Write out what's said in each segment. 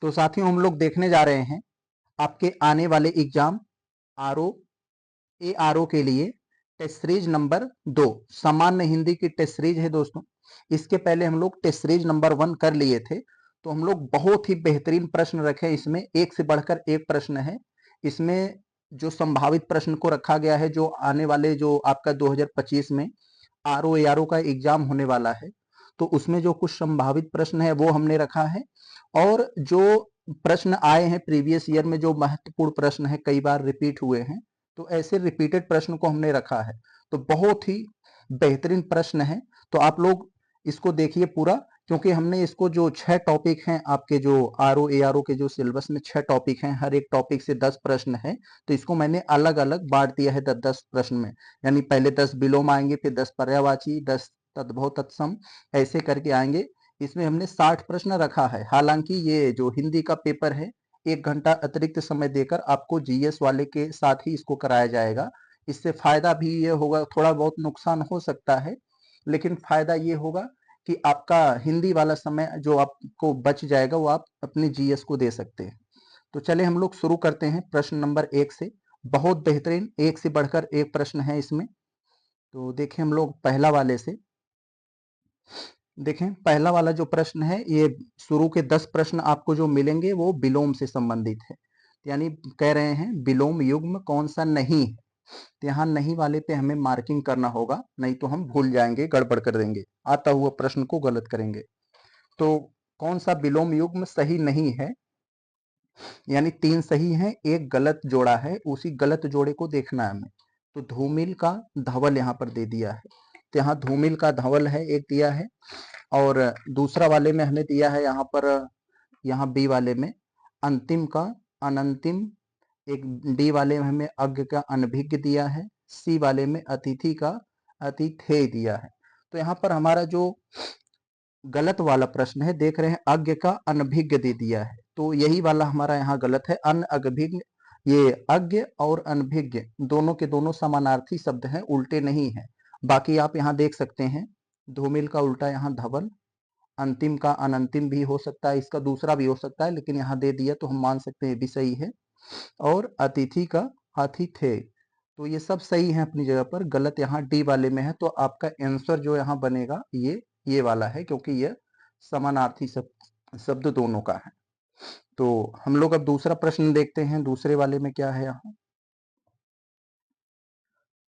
तो साथियों हम लोग देखने जा रहे हैं आपके आने वाले एग्जाम आरओ एआरओ के लिए टेस्ट सीरीज नंबर 2 सामान्य हिंदी की टेस्ट सीरीज है दोस्तों। इसके पहले हम लोग टेस्ट सीरीज नंबर 1 कर लिए थे, तो हम लोग बहुत ही बेहतरीन प्रश्न रखे। इसमें एक से बढ़कर एक प्रश्न है। इसमें जो संभावित प्रश्न को रखा गया है, जो आने वाले जो आपका 2025 में आरओ एआरओ का एग्जाम होने वाला है, तो उसमें जो कुछ संभावित प्रश्न है वो हमने रखा है। और जो प्रश्न आए हैं प्रीवियस ईयर में, जो महत्वपूर्ण प्रश्न है, कई बार रिपीट हुए हैं, तो ऐसे रिपीटेड प्रश्न को हमने रखा है। तो बहुत ही बेहतरीन प्रश्न है, तो आप लोग इसको देखिए पूरा, क्योंकि हमने इसको जो 6 टॉपिक हैं आपके जो आरओ एआरओ के जो सिलेबस में 6 टॉपिक हैं, हर एक टॉपिक से 10 प्रश्न है, तो इसको मैंने अलग अलग बांट दिया है 10-10 प्रश्न में। यानी पहले 10 विलोम आएंगे, फिर 10 पर्यायवाची, 10 तद्भव तत्सम, ऐसे करके आएंगे। इसमें हमने 60 प्रश्न रखा है। हालांकि ये जो हिंदी का पेपर है, 1 घंटा अतिरिक्त समय देकर आपको जीएस वाले के साथ ही इसको कराया जाएगा। इससे फायदा भी ये होगा, थोड़ा बहुत नुकसान हो सकता है, लेकिन फायदा ये होगा कि आपका हिंदी वाला समय जो आपको बच जाएगा, वो आप अपने जीएस को दे सकते हैं। तो चले हम लोग शुरू करते हैं प्रश्न नंबर 1 से। बहुत बेहतरीन, एक से बढ़कर एक प्रश्न है इसमें। तो देखें हम लोग पहला वाले से। देखें पहला वाला जो प्रश्न है, ये शुरू के 10 प्रश्न आपको जो मिलेंगे वो विलोम से संबंधित है। यानी कह रहे हैं विलोम युग्म कौन सा नहीं है। तो यहाँ नहीं वाले पे हमें मार्किंग करना होगा, नहीं तो हम भूल जाएंगे, गड़बड़ कर देंगे, आता हुआ प्रश्न को गलत करेंगे। तो कौन सा विलोम युग्म सही नहीं है, यानी 3 सही हैं, एक गलत जोड़ा है, उसी गलत जोड़े को देखना है हमें। तो धूमिल का धवल यहाँ पर दे दिया है, तो यहाँ धूमिल का धवल है, एक दिया है। और दूसरा वाले में हमें दिया है यहाँ पर, यहाँ बी वाले में अंतिम का अनंतिम, एक डी वाले में हमें अज्ञ का अनभिज्ञ दिया है, सी वाले में अतिथि का अतिथेय दिया है। तो यहाँ पर हमारा जो गलत वाला प्रश्न है, देख रहे हैं अज्ञ का अनभिज्ञ दे दिया है, तो यही वाला हमारा यहाँ गलत है। अन अभिज्ञ, ये अज्ञ और अनभिज्ञ दोनों के दोनों समानार्थी शब्द हैं, उल्टे नहीं है। बाकी आप यहाँ देख सकते हैं, धूमिल का उल्टा यहाँ धवल, अंतिम का अनंतिम भी हो सकता है, इसका दूसरा भी हो सकता है, लेकिन यहाँ दे दिया तो हम मान सकते हैं ये भी सही है। और अतिथि का आतिथेय, तो ये सब सही है अपनी जगह पर, गलत यहाँ डी वाले में है। तो आपका आंसर जो यहाँ बनेगा ये वाला है, क्योंकि ये समानार्थी शब्द दोनों का है। तो हम लोग अब दूसरा प्रश्न देखते हैं, दूसरे वाले में क्या है यहाँ।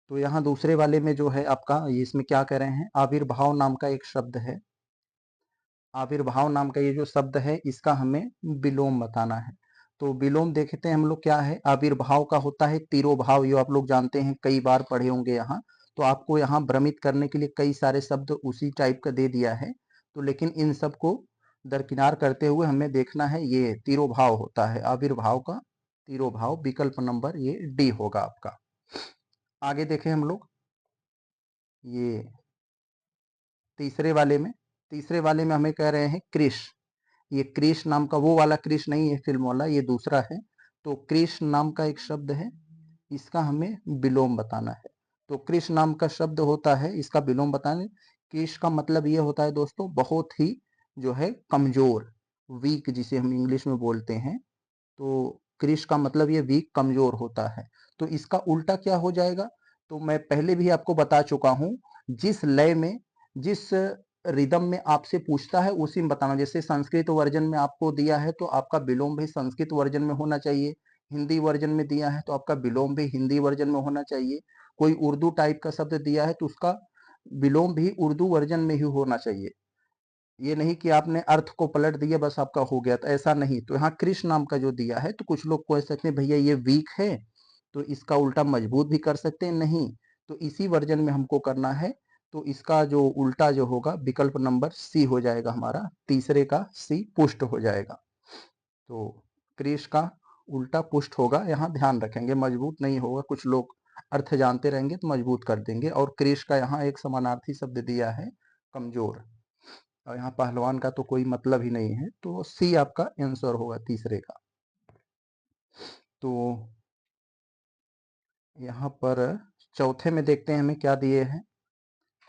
तो यहाँ दूसरे वाले में जो है आपका, इसमें क्या कह रहे हैं, आविर्भाव नाम का एक शब्द है। आविर्भाव नाम का ये जो शब्द है, इसका हमें विलोम बताना है। तो विलोम देखते हैं हम लोग, क्या है। आविर्भाव का होता है तिरोभाव, ये आप लोग जानते हैं, कई बार पढ़े होंगे यहाँ। तो आपको यहाँ भ्रमित करने के लिए कई सारे शब्द उसी टाइप का दे दिया है, तो लेकिन इन सब को दरकिनार करते हुए हमें देखना है, ये तिरोभाव होता है, आविर्भाव का तिरोभाव। विकल्प नंबर ये डी होगा आपका। आगे देखें हम लोग, ये तीसरे वाले में हमें कह रहे हैं कृष। ये कृष नाम का, वो वाला कृष नहीं है फिल्म वाला, ये दूसरा है। तो कृष नाम का एक शब्द है, इसका हमें विलोम बताना है। तो कृष नाम का शब्द होता है, इसका विलोम बताने। कृष का मतलब ये होता है दोस्तों, बहुत ही जो है कमजोर, वीक, जिसे हम इंग्लिश में बोलते हैं। तो कृष का मतलब ये वीक, कमजोर होता है। तो इसका उल्टा क्या हो जाएगा, तो मैं पहले भी आपको बता चुका हूं, जिस लय में, जिस रिदम में आपसे पूछता है उसी में बताना। जैसे संस्कृत वर्जन में आपको दिया है, तो आपका विलोम भी संस्कृत वर्जन में होना चाहिए। हिंदी वर्जन में दिया है, तो आपका विलोम भी हिंदी वर्जन में होना चाहिए। कोई उर्दू टाइप का शब्द दिया है, तो उसका विलोम भी उर्दू वर्जन में ही होना चाहिए। ये नहीं कि आपने अर्थ को पलट दिया बस आपका हो गया, तो ऐसा नहीं। तो यहाँ कृष्ण नाम का जो दिया है, तो कुछ लोग कह सकते हैं भैया ये वीक है, तो इसका उल्टा मजबूत भी कर सकते हैं, नहीं। तो इसी वर्जन में हमको करना है। तो इसका जो उल्टा जो होगा, विकल्प नंबर सी हो जाएगा हमारा, तीसरे का सी पुष्ट हो जाएगा। तो कृष का उल्टा पुष्ट होगा, यहाँ ध्यान रखेंगे, मजबूत नहीं होगा। कुछ लोग अर्थ जानते रहेंगे तो मजबूत कर देंगे। और कृष का यहाँ एक समानार्थी शब्द दिया है, कमजोर, और यहाँ पहलवान का तो कोई मतलब ही नहीं है, तो सी आपका आंसर होगा तीसरे का। तो यहाँ पर चौथे में देखते हैं हमें क्या दिए हैं।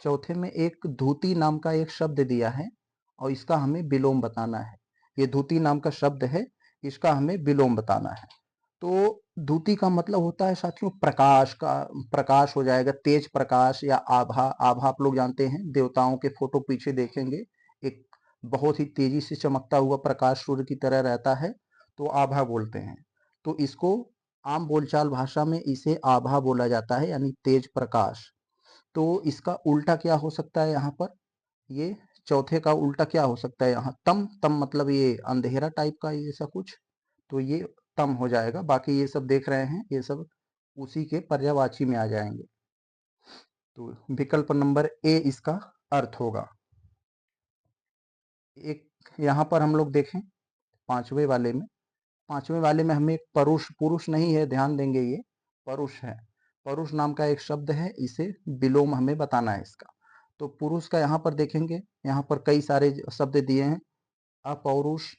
चौथे में एक धूती नाम का एक शब्द दिया है, और इसका हमें विलोम बताना है। ये धुति नाम का शब्द है, इसका हमें विलोम बताना है। तो धुति का मतलब होता है साथियों प्रकाश का, प्रकाश हो जाएगा, तेज प्रकाश या आभा। आभा आप लोग जानते हैं, देवताओं के फोटो पीछे देखेंगे, एक बहुत ही तेजी से चमकता हुआ प्रकाश सूर्य की तरह रहता है, तो आभा बोलते हैं। तो इसको आम बोलचाल भाषा में इसे आभा बोला जाता है, यानी तेज प्रकाश। तो इसका उल्टा क्या हो सकता है यहाँ पर, ये चौथे का उल्टा क्या हो सकता है यहाँ, तम। तम मतलब ये अंधेरा टाइप का ऐसा कुछ, तो ये तम हो जाएगा। बाकी ये सब देख रहे हैं, ये सब उसी के पर्यायवाची में आ जाएंगे। तो विकल्प नंबर ए इसका अर्थ होगा। एक यहाँ पर हम लोग देखें पांचवें वाले में, पांचवें वाले में हमें परुष, पुरुष नहीं है, ध्यान देंगे, ये परुष है। परुष नाम का एक शब्द है, इसे विलोम हमें बताना है इसका। तो पुरुष का यहाँ पर देखेंगे, यहाँ पर कई सारे शब्द दिए हैं, अपौरुष,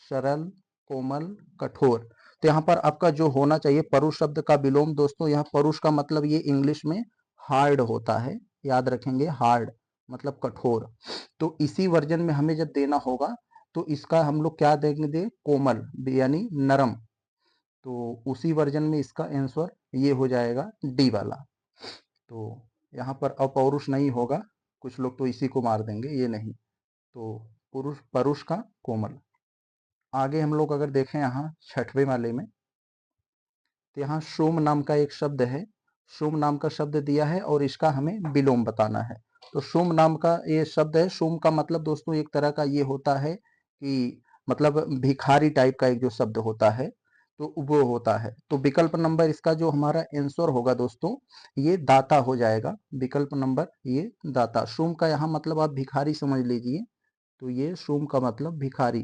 सरल, कोमल, कठोर। तो यहाँ पर आपका जो होना चाहिए परुष शब्द का विलोम दोस्तों, यहाँ परुष का मतलब ये इंग्लिश में हार्ड होता है, याद रखेंगे, हार्ड मतलब कठोर। तो इसी वर्जन में हमें जब देना होगा तो इसका हम लोग क्या देंगे, कोमल यानी नरम। तो उसी वर्जन में इसका आंसर ये हो जाएगा डी वाला। तो यहाँ पर अपौरुष नहीं होगा, कुछ लोग तो इसी को मार देंगे, ये नहीं। तो पुरुष, परुष का कोमल। आगे हम लोग अगर देखें यहाँ छठवें वाले में, तो यहाँ सोम नाम का एक शब्द है, सोम नाम का शब्द दिया है और इसका हमें विलोम बताना है। तो सोम नाम का ये शब्द है, सोम का मतलब दोस्तों एक तरह का ये होता है कि मतलब भिखारी टाइप का एक जो शब्द होता है, तो वो होता है। तो विकल्प नंबर इसका जो हमारा आंसर होगा दोस्तों, ये दाता हो जाएगा। विकल्प नंबर ये दाता। सोम का यहाँ मतलब आप भिखारी समझ लीजिए, तो ये सोम का मतलब भिखारी।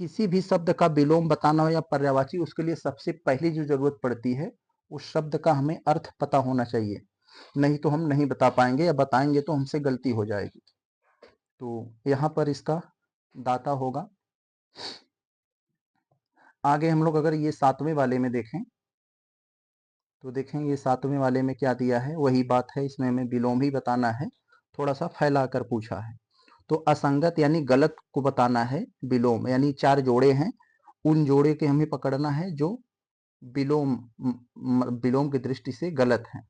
किसी भी शब्द का विलोम बताना हो या पर्यायवाची, उसके लिए सबसे पहली जो जरूरत पड़ती है, उस शब्द का हमें अर्थ पता होना चाहिए, नहीं तो हम नहीं बता पाएंगे, या बताएंगे तो हमसे गलती हो जाएगी। तो यहाँ पर इसका दाता होगा। आगे हम लोग अगर ये सातवें वाले में देखें, तो देखें ये सातवें वाले में क्या दिया है, वही बात है, इसमें हमें विलोम ही बताना है, थोड़ा सा फैला कर पूछा है। तो असंगत यानी गलत को बताना है, विलोम यानी चार जोड़े हैं, उन जोड़े के हमें पकड़ना है जो विलोम विलोम की दृष्टि से गलत है।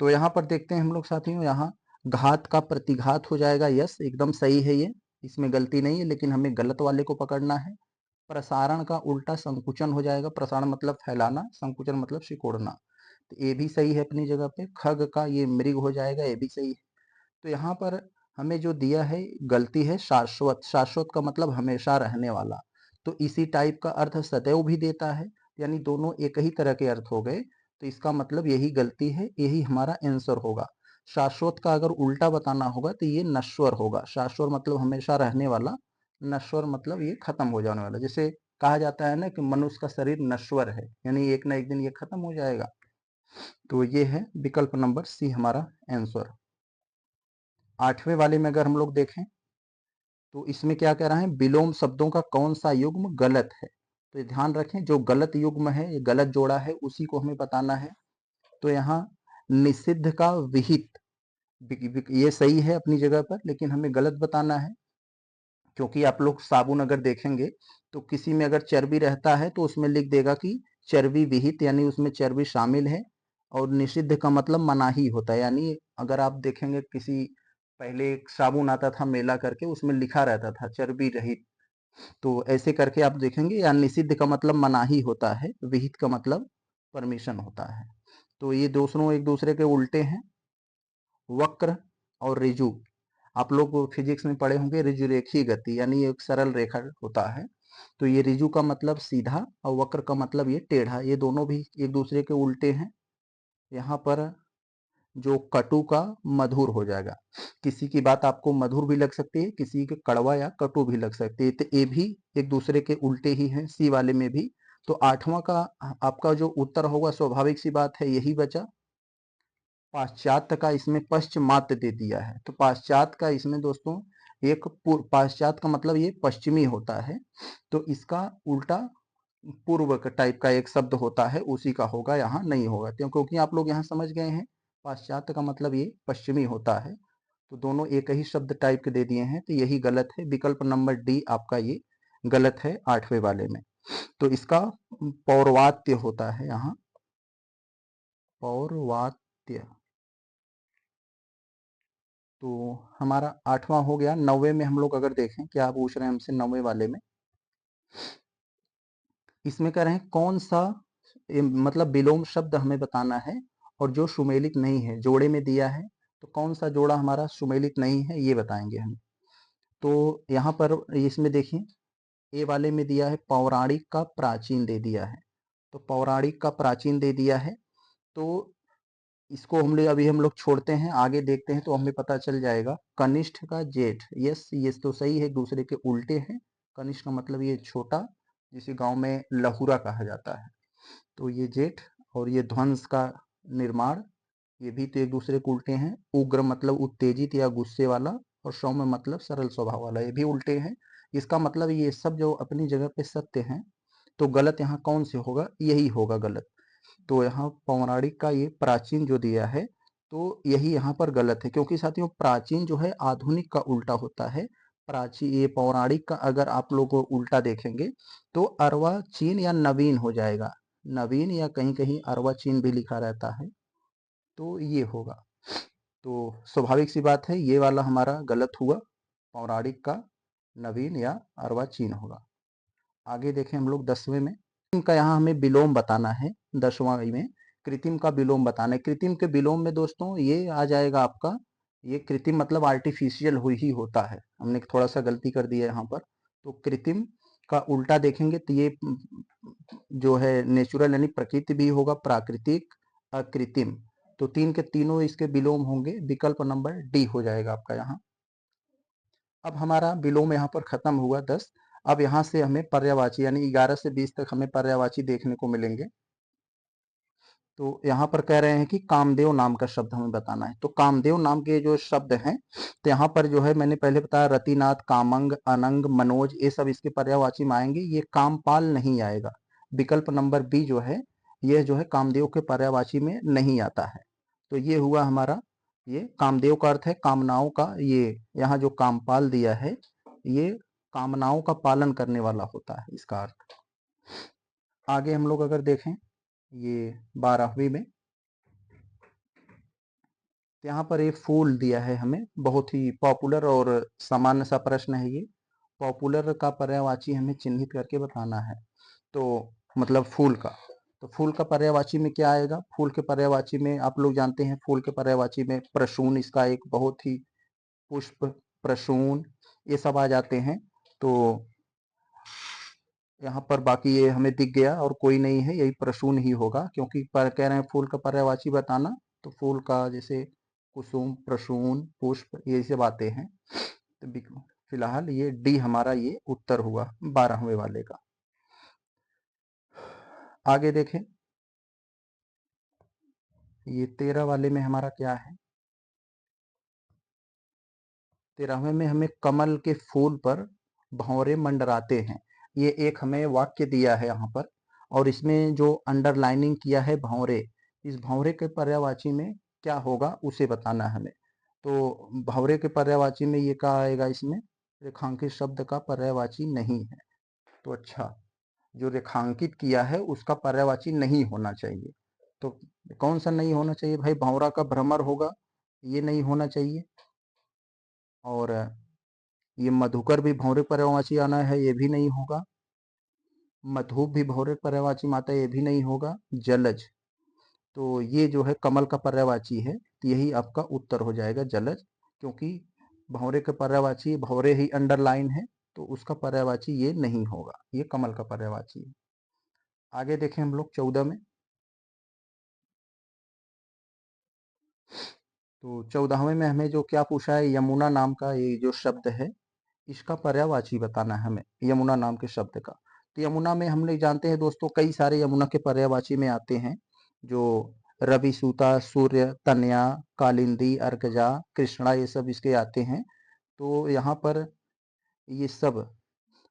तो यहाँ पर देखते हैं हम लोग साथियों, यहाँ घात का प्रतिघात हो जाएगा, यस एकदम सही है ये, इसमें गलती नहीं है, लेकिन हमें गलत वाले को पकड़ना है। प्रसारण का उल्टा संकुचन हो जाएगा, प्रसारण मतलब फैलाना, संकुचन मतलब सिकोड़ना, तो ये भी सही है अपनी जगह पे। खग का ये मृग हो जाएगा, ये भी सही है। तो यहाँ पर हमें जो दिया है गलती है शाश्वत, शाश्वत का मतलब हमेशा रहने वाला, तो इसी टाइप का अर्थ सदैव भी देता है, यानी दोनों एक ही तरह के अर्थ हो गए, तो इसका मतलब यही गलती है, यही हमारा आंसर होगा। शाश्वत का अगर उल्टा बताना होगा तो ये नश्वर होगा। शाश्वत मतलब हमेशा रहने वाला, नश्वर मतलब ये खत्म हो जाने वाला। जैसे कहा जाता है ना कि मनुष्य का शरीर नश्वर है, यानी एक ना एक दिन ये खत्म हो जाएगा। तो ये है विकल्प नंबर सी हमारा आंसर। आठवें वाले में अगर हम लोग देखें, तो इसमें क्या कह रहा है, विलोम शब्दों का कौन सा युग्म गलत है। तो ध्यान रखें, जो गलत युग्म है, ये गलत जोड़ा है, उसी को हमें बताना है। तो यहाँ निषिद्ध का विहित, ये सही है अपनी जगह पर, लेकिन हमें गलत बताना है, क्योंकि आप लोग साबुन अगर देखेंगे तो किसी में अगर चर्बी रहता है तो उसमें लिख देगा कि चर्बी विहित, यानी उसमें चर्बी शामिल है। और निषिद्ध का मतलब मनाही होता है, यानी अगर आप देखेंगे किसी, पहले एक साबुन आता था मेला करके, उसमें लिखा रहता था चर्बी रहित, तो ऐसे करके आप देखेंगे। या निषिद्ध का मतलब मनाही होता है, विहित का मतलब परमिशन होता है। तो ये दोनों एक दूसरे के उल्टे हैं। वक्र और ऋजु, आप लोग फिजिक्स में पढ़े होंगे, ऋजुरेखीय गति यानी एक सरल रेखा होता है। तो ये ऋजु का मतलब सीधा और वक्र का मतलब ये टेढ़ा, ये दोनों भी एक दूसरे के उल्टे हैं। यहाँ पर जो कटु का मधुर हो जाएगा, किसी की बात आपको मधुर भी लग सकती है, किसी के कड़वा या कटु भी लग सकती है, तो ये भी एक दूसरे के उल्टे ही हैं, सी वाले में भी। तो आठवां का आपका जो उत्तर होगा, स्वाभाविक सी बात है, यही बचा। पाश्चात्य का इसमें पश्चिमात्य दे दिया है, तो पाश्चात्य का इसमें दोस्तों एक पाश्चात्य का मतलब ये पश्चिमी होता है, तो इसका उल्टा पूर्व टाइप का एक शब्द होता है, उसी का होगा, यहाँ नहीं होगा, क्योंकि आप लोग यहाँ समझ गए हैं पाश्चात्य का मतलब ये पश्चिमी होता है। तो दोनों एक ही शब्द टाइप के दे दिए हैं, तो यही गलत है। विकल्प नंबर डी आपका ये गलत है 8वें वाले में। तो इसका पौर्वात्य होता है यहाँ, पौर्वात्य। तो हमारा 8वां हो गया। 9वें में हम लोग अगर देखें, क्या पूछ रहे हैं हमसे 9वें वाले में, इसमें कह रहे हैं कौन सा मतलब विलोम शब्द हमें बताना है और जो सुमेलित नहीं है, जोड़े में दिया है तो कौन सा जोड़ा हमारा सुमेलित नहीं है ये बताएंगे हम। तो यहाँ पर इसमें देखिए, ए वाले में दिया है पौराणिक का प्राचीन दे दिया है, तो पौराणिक का प्राचीन दे दिया है, तो इसको हम लोग छोड़ते हैं, आगे देखते हैं तो हमें पता चल जाएगा। कनिष्ठ का जेठ, यस ये तो सही है, दूसरे के उल्टे हैं। कनिष्ठ का मतलब ये छोटा, जिसे गांव में लहुरा कहा जाता है, तो ये जेठ। और ये ध्वंस का निर्माण, ये भी तो एक दूसरे के उल्टे हैं। उग्र मतलब उत्तेजित या गुस्से वाला, और सौम्य मतलब सरल स्वभाव वाला, ये भी उल्टे हैं। इसका मतलब ये सब जो अपनी जगह पे सत्य हैं, तो गलत यहाँ कौन से होगा, यही होगा गलत। तो यहाँ पौराणिक का ये प्राचीन जो दिया है, तो यही यहाँ पर गलत है, क्योंकि साथियों प्राचीन जो है आधुनिक का उल्टा होता है। प्राचीन, ये पौराणिक का अगर आप लोग उल्टा देखेंगे तो अर्वाचीन या नवीन हो जाएगा, नवीन, या कहीं कहीं अर्वाचीन भी लिखा रहता है, तो ये होगा। तो स्वाभाविक सी बात है, ये वाला हमारा गलत हुआ, पौराणिक का नवीन या अर्वाचीन होगा। आगे देखें हम लोग 10वें में, कृत्रिम का यहाँ हमें विलोम बताना है। 10वां में कृत्रिम का विलोम बताना है। कृत्रिम के विलोम में दोस्तों ये आ जाएगा आपका, ये कृत्रिम मतलब आर्टिफिशियल हुई ही होता है, हमने थोड़ा सा गलती कर दिया यहाँ पर। तो कृत्रिम का उल्टा देखेंगे तो ये जो है नेचुरल यानी प्रकृति भी होगा, प्राकृतिक, अकृत्रिम, तो तीन के तीनों इसके विलोम होंगे। विकल्प नंबर डी हो जाएगा आपका यहाँ। अब हमारा विलोम यहाँ पर खत्म हुआ 10। अब यहाँ से हमें पर्यायवाची यानी 11 से 20 तक हमें पर्यायवाची देखने को मिलेंगे। तो यहाँ पर कह रहे हैं कि कामदेव नाम का शब्द हमें बताना है। तो कामदेव नाम के जो शब्द हैं, तो यहाँ पर जो है मैंने पहले बताया रतिनाथ, कामंग, अनंग, मनोज, ये सब इसके पर्यायवाची में आएंगे, ये कामपाल नहीं आएगा। विकल्प नंबर बी जो है, ये जो है कामदेव के पर्यायवाची में नहीं आता है। तो ये हुआ हमारा, ये कामदेव का अर्थ है कामनाओं का, ये यहाँ जो कामपाल दिया है, ये कामनाओं का पालन करने वाला होता है, इसका अर्थ। आगे हम लोग अगर देखें ये 12वीं में, यहाँ पर एक फूल दिया है हमें, बहुत ही पॉपुलर और सामान्य सा प्रश्न है ये। पॉपुलर का पर्यायवाची हमें चिन्हित करके बताना है, तो मतलब फूल का। तो फूल का पर्यायवाची में क्या आएगा, फूल के पर्यायवाची में आप लोग जानते हैं, फूल के पर्यायवाची में प्रसून इसका एक बहुत ही, पुष्प, प्रसून, ये सब आ जाते हैं। तो यहाँ पर बाकी ये हमें दिख गया और कोई नहीं है, यही प्रसून ही होगा, क्योंकि कह रहे हैं फूल का पर्यायवाची बताना, तो फूल का जैसे कुसुम, प्रसून, पुष्प, ये सब आते हैं। तो फिलहाल ये डी हमारा ये उत्तर हुआ 12वें वाले का। आगे देखें, ये 13 वाले में हमारा क्या है। 13वें में हमें कमल के फूल पर भंवरे मंडराते हैं, ये एक हमें वाक्य दिया है यहाँ पर, और इसमें जो अंडरलाइनिंग किया है भंवरे, इस भंवरे के पर्यायवाची में क्या होगा उसे बताना है हमें। तो भंवरे के पर्यायवाची में ये क्या आएगा, इसमें रेखांकित शब्द का पर्यायवाची नहीं है। तो अच्छा, जो रेखांकित किया है उसका पर्यायवाची नहीं होना चाहिए, तो कौन सा नहीं होना चाहिए भाई, भंवरा का भ्रमर होगा, ये नहीं होना चाहिए। और ये मधुकर भी भंवरे पर्यायवाची आना है, ये भी नहीं होगा। मधुप भी भंवरे पर्यायवाची में आता है, ये भी नहीं होगा। जलज, तो ये जो है कमल का पर्यायवाची है, तो यही आपका उत्तर हो जाएगा जलज, क्योंकि भंवरे के पर्यायवाची भंवरे ही अंडरलाइन है, तो उसका पर्यायवाची ये नहीं होगा, ये कमल का पर्यायवाची है। आगे देखें हम लोग 14 में, तो 14वें में हमें जो क्या पूछा है, यमुना नाम का ये जो शब्द है, इसका पर्यायवाची बताना है हमें, यमुना नाम के शब्द का। तो यमुना में हम लोग जानते हैं दोस्तों, कई सारे यमुना के पर्यायवाची में आते हैं, जो रवि, सूता, सूर्य, तनया, कालिंदी, अर्कजा, कृष्णा, ये सब इसके आते हैं। तो यहाँ पर ये सब,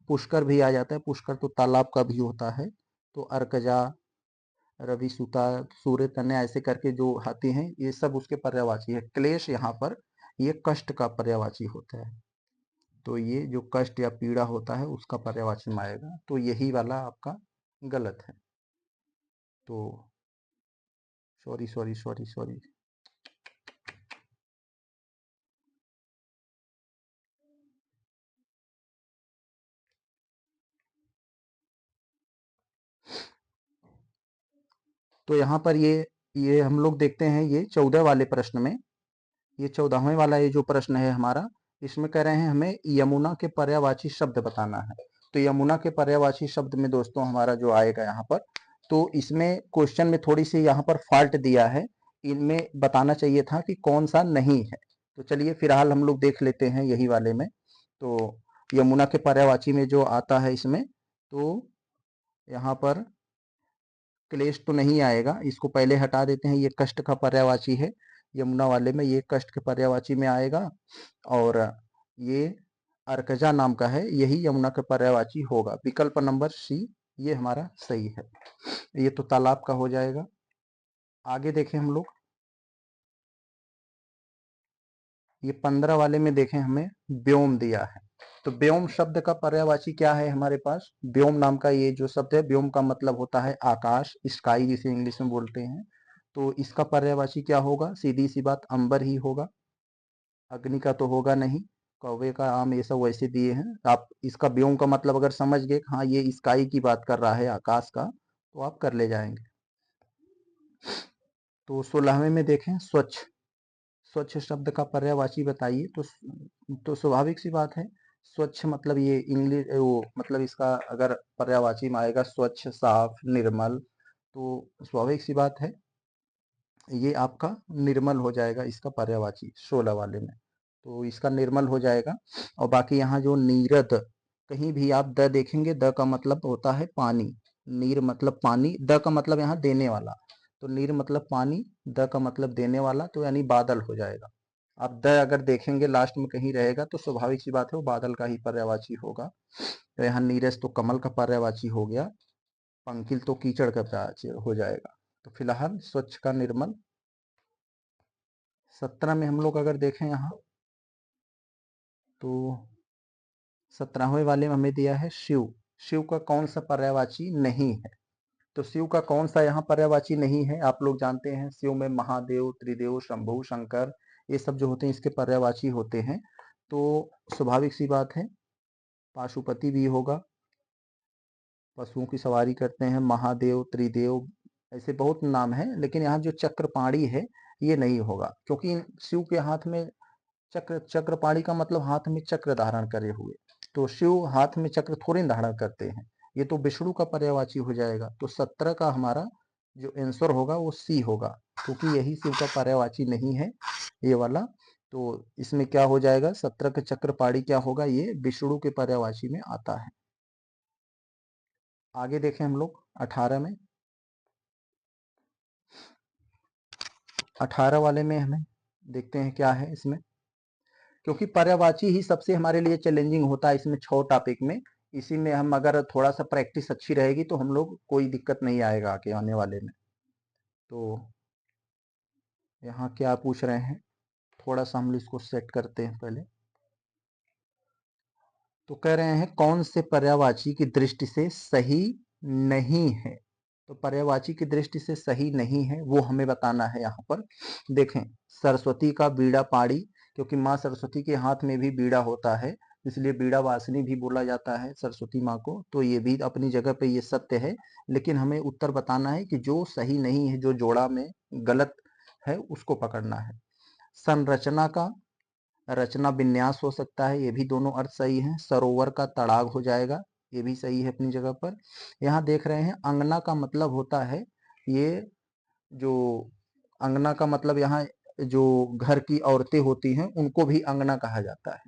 पुष्कर भी आ जाता है, पुष्कर तो तालाब का भी होता है। तो अर्कजा, रवि, सूता, सूर्य, तनया, ऐसे करके जो आते हैं, ये सब उसके पर्यायवाची है। क्लेश यहाँ पर ये कष्ट का पर्यायवाची होता है। तो ये जो कष्ट या पीड़ा होता है उसका पर्यायवाची में आएगा, तो यही वाला आपका गलत है। तो सॉरी सॉरी सॉरी सॉरी, तो यहाँ पर ये हम लोग देखते हैं, ये 14 वाले प्रश्न में, ये 14वें वाला ये जो प्रश्न है हमारा, इसमें कह रहे हैं हमें यमुना के पर्यायवाची शब्द बताना है। तो यमुना के पर्यायवाची शब्द में दोस्तों हमारा जो आएगा यहाँ पर, तो इसमें क्वेश्चन में थोड़ी सी यहाँ पर फॉल्ट दिया है, इनमें बताना चाहिए था कि कौन सा नहीं है। तो चलिए फिलहाल हम लोग देख लेते हैं यही वाले में। तो यमुना के पर्यायवाची में जो आता है इसमें, तो यहाँ पर क्लेश तो नहीं आएगा, इसको पहले हटा देते हैं, ये कष्ट का पर्यायवाची है। यमुना वाले में ये कष्ट के पर्यायवाची में आएगा, और ये अर्कजा नाम का है, यही यमुना के पर्यायवाची होगा। विकल्प नंबर सी ये हमारा सही है। ये तो तालाब का हो जाएगा। आगे देखें हम लोग, ये 15 वाले में देखें हमें व्योम दिया है। तो व्योम शब्द का पर्यायवाची क्या है हमारे पास? व्योम नाम का ये जो शब्द है, व्योम का मतलब होता है आकाश, स्काई जिसे इंग्लिश में बोलते हैं। तो इसका पर्यायवाची क्या होगा? सीधी सी बात, अंबर ही होगा। अग्नि का तो होगा नहीं, कौवे का, आम, ये सब वैसे दिए हैं। आप इसका व्योम का मतलब अगर समझ गए हाँ ये स्काई की बात कर रहा है, आकाश का, तो आप कर ले जाएंगे। तो 16वें में देखें स्वच्छ, स्वच्छ शब्द का पर्यायवाची बताइए। तो स्वाभाविक सी बात है, स्वच्छ मतलब ये इंग्लिश वो मतलब इसका अगर पर्यायवाची में आएगा स्वच्छ, साफ, निर्मल, तो स्वाभाविक सी बात है ये आपका निर्मल हो जाएगा इसका पर्यायवाची 16 वाले में। तो इसका निर्मल हो जाएगा। और बाकी यहाँ जो नीरद, कहीं भी आप द देखेंगे, द का मतलब होता है पानी, नीर मतलब पानी, द का मतलब यहाँ देने वाला, तो नीर मतलब पानी, द का मतलब देने वाला, तो यानी बादल हो जाएगा। आप द अगर देखेंगे लास्ट में कहीं रहेगा तो स्वाभाविक सी बात है वो बादल का ही पर्यायवाची होगा। तो यहाँ नीरज तो कमल का पर्यायवाची हो गया, पंकिल तो कीचड़ का पर्यायवाची हो जाएगा। तो फिलहाल स्वच्छ का निर्मल। 17 में हम लोग अगर देखें यहाँ, तो 17वें वाले में हमें दिया है शिव। शिव का कौन सा पर्यायवाची नहीं है? तो शिव का कौन सा यहाँ पर्यायवाची नहीं है? आप लोग जानते हैं शिव में महादेव, त्रिदेव, शंभु, शंकर, ये सब जो होते हैं इसके पर्यायवाची होते हैं। तो स्वाभाविक सी बात है पाशुपति भी होगा, पशुओं की सवारी करते हैं, महादेव, त्रिदेव, ऐसे बहुत नाम है। लेकिन यहाँ जो चक्रपाणी है ये नहीं होगा, क्योंकि शिव के हाथ में चक्र, चक्रपाणी का मतलब हाथ में चक्र धारण करे हुए, तो शिव हाथ में चक्र थोड़े धारण करते हैं, ये तो विष्णु का पर्यायवाची हो जाएगा। तो 17 का हमारा जो आंसर होगा वो सी होगा, क्योंकि यही शिव का पर्यायवाची नहीं है ये वाला। तो इसमें क्या हो जाएगा, 17 का चक्रपाणी क्या होगा, ये विष्णु के पर्यायवाची में आता है। आगे देखें हम लोग 18 में, 18 वाले में हमें देखते हैं क्या है इसमें, क्योंकि पर्यायवाची ही सबसे हमारे लिए चैलेंजिंग होता है इसमें 6 टॉपिक में। इसी में हम अगर थोड़ा सा प्रैक्टिस अच्छी रहेगी तो हम लोग कोई दिक्कत नहीं आएगा आगे आने वाले में। तो यहाँ क्या पूछ रहे हैं, थोड़ा सा हम इसको सेट करते हैं पहले। तो कह रहे हैं कौन से पर्यायवाची की दृष्टि से सही नहीं है? तो पर्यायवाची की दृष्टि से सही नहीं है वो हमें बताना है यहाँ पर। देखें, सरस्वती का बीड़ा पाड़ी, क्योंकि माँ सरस्वती के हाथ में भी बीड़ा होता है, इसलिए बीड़ा वासिनी भी बोला जाता है सरस्वती माँ को, तो ये भी अपनी जगह पे ये सत्य है। लेकिन हमें उत्तर बताना है कि जो सही नहीं है, जो जोड़ा में गलत है उसको पकड़ना है। संरचना का रचना विन्यास हो सकता है, ये भी दोनों अर्थ सही हैं। सरोवर का तड़ाग हो जाएगा, ये भी सही है अपनी जगह पर। यहाँ देख रहे हैं अंगना का मतलब होता है, ये जो अंगना का मतलब यहाँ जो घर की औरतें होती हैं उनको भी अंगना कहा जाता है,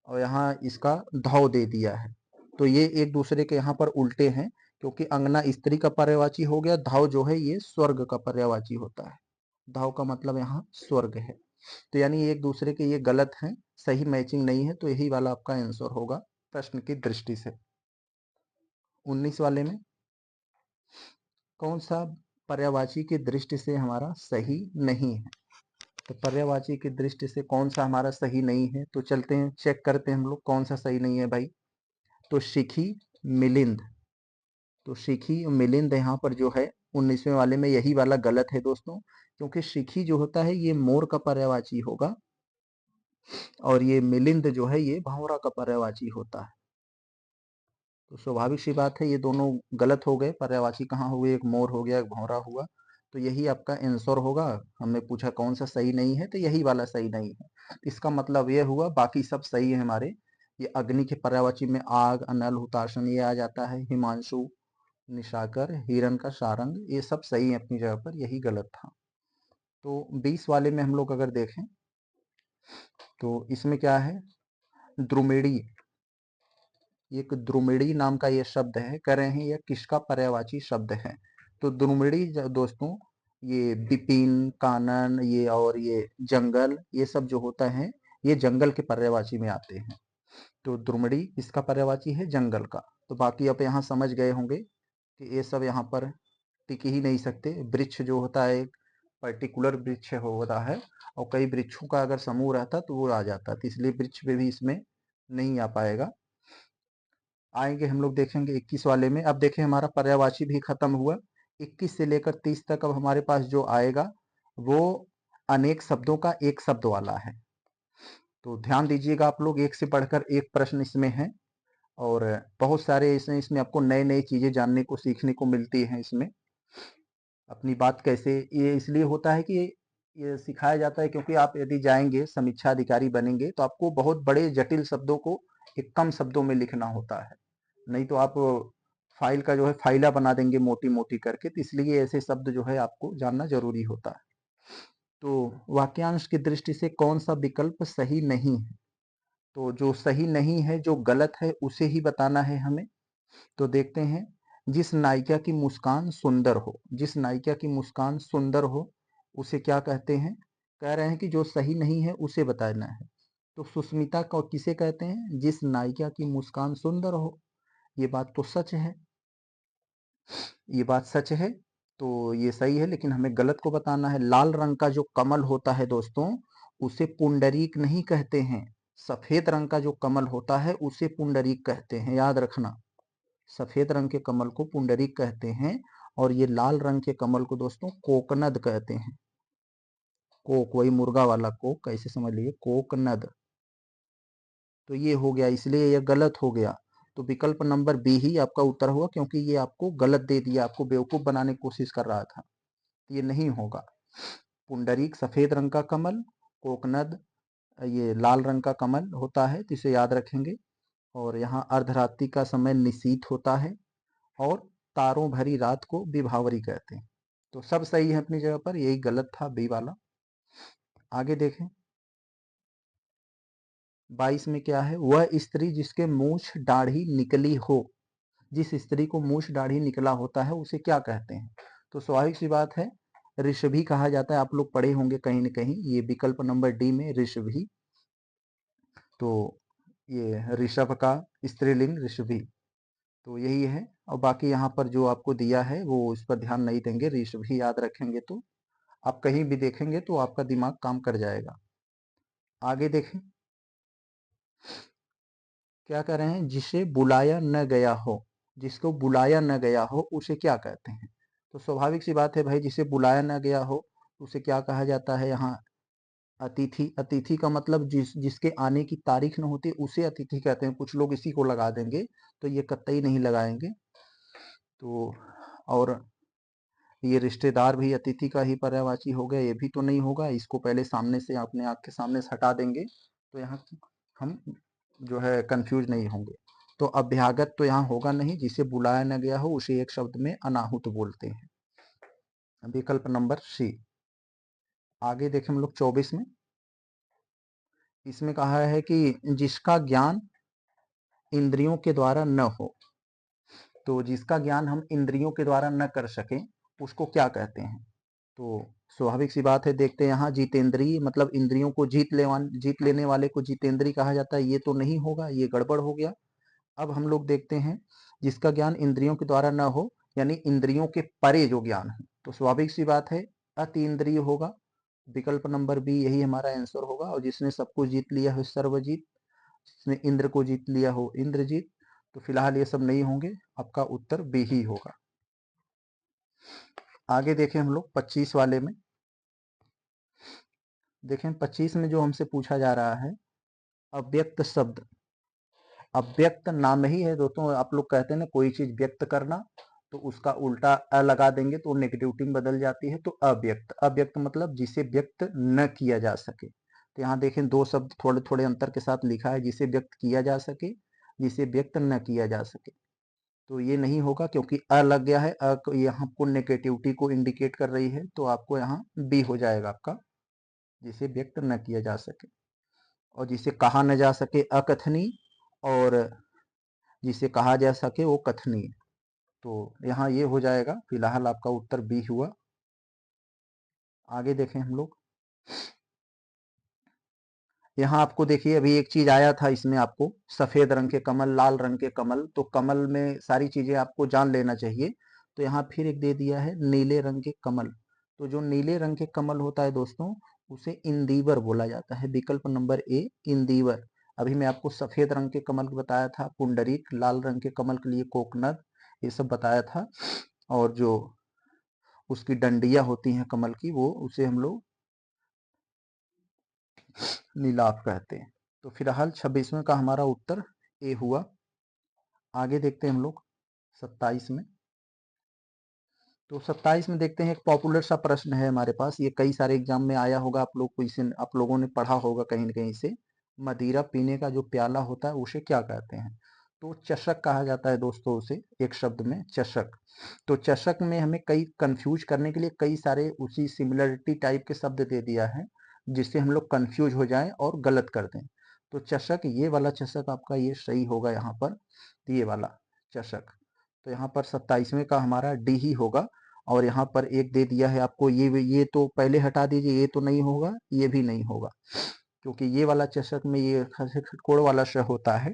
और यहाँ इसका धाव दे दिया है। तो ये एक दूसरे के यहाँ पर उल्टे हैं, क्योंकि अंगना स्त्री का पर्यायवाची हो गया, धाव जो है ये स्वर्ग का पर्यायवाची होता है। धाव का मतलब यहाँ स्वर्ग है। तो यानी एक दूसरे के ये गलत हैं, सही मैचिंग नहीं है, तो यही वाला आपका आंसर होगा प्रश्न की दृष्टि से। 19 वाले में कौन सा पर्यायवाची की दृष्टि से हमारा सही नहीं है? तो पर्यायवाची की दृष्टि से कौन सा हमारा सही नहीं है, तो चलते हैं चेक करते हैं हम लोग कौन सा सही नहीं है भाई। तो शिखी, मिलिंद, तो शिखी और मिलिंद यहाँ पर जो है 19वें वाले में यही वाला गलत है दोस्तों, क्योंकि शिखी जो होता है ये मोर का पर्यायवाची होगा और ये मिलिंद जो है ये भंवरा का पर्यायवाची होता है। तो स्वाभाविक सी बात है ये दोनों गलत हो गए, पर्यायवाची कहाँ हुए, एक मोर हो गया एक भंवरा हुआ। तो यही आपका आंसर होगा। हमने पूछा कौन सा सही नहीं है, तो यही वाला सही नहीं है। इसका मतलब ये हुआ बाकी सब सही है हमारे। ये अग्नि के पर्यायवाची में आग, अनल, हुताशन ये आ जाता है, हिमांशु, निशाकर, हिरण का सारंग, ये सब सही है अपनी जगह पर, यही गलत था। तो 20 वाले में हम लोग अगर देखें तो इसमें क्या है, द्रुमिड़ी, एक द्रुमिड़ी नाम का ये शब्द है, कह रहे हैं यह किसका पर्यायवाची शब्द है। तो द्रुमिड़ी दोस्तों ये बिपिन, कानन, ये और ये जंगल, ये सब जो होता है ये जंगल के पर्यायवाची में आते हैं। तो द्रुमिड़ी इसका पर्यायवाची है जंगल का। तो बाकी आप यहाँ समझ गए होंगे कि ये सब यहाँ पर टिक ही नहीं सकते। वृक्ष जो होता है एक पर्टिकुलर वृक्ष होता है और कई वृक्षों का अगर समूह रहता तो वो आ जाता, तो इसलिए वृक्ष पे भी इसमें नहीं आ पाएगा। आएंगे हम लोग देखेंगे 21 वाले में। अब देखें हमारा पर्यायवाची भी खत्म हुआ। 21 से लेकर 30 तक अब हमारे पास जो आएगा वो अनेक शब्दों का एक शब्द वाला है। तो ध्यान दीजिएगा आप लोग, एक से बढ़कर एक प्रश्न इसमें है और बहुत सारे इसमें आपको नए नई चीजें जानने को सीखने को मिलती हैं। इसमें अपनी बात कैसे, ये इसलिए होता है कि ये सिखाया जाता है क्योंकि आप यदि जाएंगे समीक्षा अधिकारी बनेंगे तो आपको बहुत बड़े जटिल शब्दों को एक कम शब्दों में लिखना होता है, नहीं तो आप फाइल का जो है फाइला बना देंगे मोटी मोटी करके। तो इसलिए ऐसे शब्द जो है आपको जानना जरूरी होता है। तो वाक्यांश की दृष्टि से कौन सा विकल्प सही नहीं है, तो जो सही नहीं है जो गलत है उसे ही बताना है हमें। तो देखते हैं, जिस नायिका की मुस्कान सुंदर हो, जिस नायिका की मुस्कान सुंदर हो उसे क्या कहते हैं, कह रहे हैं कि जो सही नहीं है उसे बताना है। तो सुष्मिता को किसे कहते हैं, जिस नायिका की मुस्कान सुंदर हो। ये बात तो सच है, ये बात सच है, तो ये सही है, लेकिन हमें गलत को बताना है। लाल रंग का जो कमल होता है दोस्तों उसे पुंडरीक नहीं कहते हैं। सफेद रंग का जो कमल होता है उसे पुंडरीक कहते हैं, याद रखना। सफेद रंग के कमल को पुंडरीक कहते हैं और ये लाल रंग के कमल को दोस्तों कोकनद कहते हैं। कोक वही मुर्गा वाला कोक, कैसे समझ लीजिए, कोकनद। तो ये हो गया, इसलिए ये गलत हो गया। तो विकल्प नंबर बी ही आपका उत्तर हुआ, क्योंकि ये आपको गलत दे दिया, आपको बेवकूफ बनाने की कोशिश कर रहा था। ये नहीं होगा। पुंडरीक सफेद रंग का कमल, कोकनद ये लाल रंग का कमल होता है, तो इसे याद रखेंगे। और यहाँ अर्धरात्रि का समय निशीथ होता है और तारों भरी रात को विभावरी कहते हैं। तो सब सही है अपनी जगह पर, यही गलत था बी वाला। आगे देखें 22 में क्या है, वह स्त्री जिसके मूछ दाढ़ी निकली हो। जिस स्त्री को मूछ दाढ़ी निकला होता है उसे क्या कहते हैं, तो स्वाभाविक सी बात है ऋषभि कहा जाता है। आप लोग पढ़े होंगे कहीं न कहीं, ये विकल्प नंबर डी में ऋषभि। तो ये ऋषभ का स्त्रीलिंग ऋषभि, तो यही है। और बाकी यहाँ पर जो आपको दिया है वो इस पर ध्यान नहीं देंगे, ऋषभि याद रखेंगे तो आप कहीं भी देखेंगे तो आपका दिमाग काम कर जाएगा। आगे देखें क्या कह रहे हैं, जिसे बुलाया न गया हो, जिसको बुलाया न गया हो उसे क्या कहते हैं। तो स्वाभाविक सी बात है भाई, जिसे बुलाया न गया हो उसे क्या कहा जाता है, यहाँ अतिथि। अतिथि का मतलब जिसके आने की तारीख न होती उसे अतिथि कहते हैं। कुछ लोग इसी को लगा देंगे, तो ये कतई नहीं लगाएंगे। तो और ये रिश्तेदार भी अतिथि का ही पर्यायवाची हो गया, ये भी तो नहीं होगा। इसको पहले सामने से अपने आँख के सामने से हटा देंगे तो यहाँ हम जो है कंफ्यूज नहीं होंगे। तो अभ्यागत तो यहाँ होगा नहीं, जिसे बुलाया न गया हो उसे एक शब्द में अनाहुत बोलते हैं, विकल्प नंबर सी। आगे देखें हम लोग 24 में, इसमें कहा है कि जिसका ज्ञान इंद्रियों के द्वारा न हो। तो जिसका ज्ञान हम इंद्रियों के द्वारा न कर सकें उसको क्या कहते हैं। तो स्वाभाविक सी बात है, देखते हैं यहाँ जितेंद्रिय मतलब इंद्रियों को जीत लेने वाले को जितेंद्रिय कहा जाता है, ये तो नहीं होगा, ये गड़बड़ हो गया। अब हम लोग देखते हैं जिसका ज्ञान इंद्रियों के द्वारा न हो, यानी इंद्रियों के परे जो ज्ञान है, तो स्वाभाविक सी बात है अतीन्द्रिय होगा। विकल्प नंबर बी यही हमारा आंसर होगा। और जिसने सब कुछ जीत लिया हो सर्वजीत, जिसने इंद्र को जीत लिया हो इंद्रजीत, तो फिलहाल ये सब नहीं होंगे, आपका उत्तर बी ही होगा। आगे देखें हम लोग 25 वाले में। देखें 25 में जो हमसे पूछा जा रहा है अव्यक्त शब्द। अव्यक्त नाम ही है दोस्तों, आप लोग कहते हैं ना कोई चीज व्यक्त करना, तो उसका उल्टा अ लगा देंगे तो नेगेटिविटी में बदल जाती है। तो अव्यक्त, अव्यक्त मतलब जिसे व्यक्त न किया जा सके। तो यहाँ देखें दो शब्द थोड़े थोड़े अंतर के साथ लिखा है, जिसे व्यक्त किया जा सके, जिसे व्यक्त न किया जा सके। तो ये नहीं होगा क्योंकि अ लग गया है, अ यहाँ आपको नेगेटिविटी को इंडिकेट कर रही है, तो आपको यहाँ बी हो जाएगा आपका, जिसे व्यक्त न किया जा सके। और जिसे कहा न जा सके अकथनीय, और जिसे कहा जा सके वो कथनीय। तो यहाँ ये हो जाएगा, फिलहाल आपका उत्तर बी हुआ। आगे देखें हम लोग। यहाँ आपको देखिए अभी एक चीज आया था इसमें, आपको सफेद रंग के कमल, लाल रंग के कमल, तो कमल में सारी चीजें आपको जान लेना चाहिए। तो यहाँ फिर एक दे दिया है नीले रंग के कमल। तो जो नीले रंग के कमल होता है दोस्तों, उसे इंदिवर बोला जाता है। विकल्प नंबर ए इंदिवर। अभी मैं आपको सफेद रंग के कमल बताया था पुंडरीक, लाल रंग के कमल के लिए कोकनद, ये सब बताया था। और जो उसकी डंडियां होती हैं कमल की, वो उसे हम लोग नीलाप कहते हैं। तो फिलहाल 26वें का हमारा उत्तर ए हुआ। आगे देखते हैं हम लोग 27 में। तो 27 में देखते हैं, एक पॉपुलर सा प्रश्न है हमारे पास, ये कई सारे एग्जाम में आया होगा, आप लोग को इसे आप लोगों ने पढ़ा होगा कहीं न कहीं से। मदिरा पीने का जो प्याला होता है उसे क्या कहते हैं? तो चषक कहा जाता है दोस्तों उसे, एक शब्द में चषक। तो चषक में हमें कई कंफ्यूज करने के लिए कई सारे उसी सिमिलरिटी टाइप के शब्द दे दिया है, जिससे हम लोग कंफ्यूज हो जाएं और गलत कर दें। तो चषक, ये वाला चषक आपका ये सही होगा यहाँ पर, तो ये वाला चषक। तो यहाँ पर 27वें का हमारा डी ही होगा। और यहाँ पर एक दे दिया है आपको, ये तो पहले हटा दीजिए, ये तो नहीं होगा, ये भी नहीं होगा, क्योंकि ये वाला चषक में ये खड़कोड़ वाला श होता है।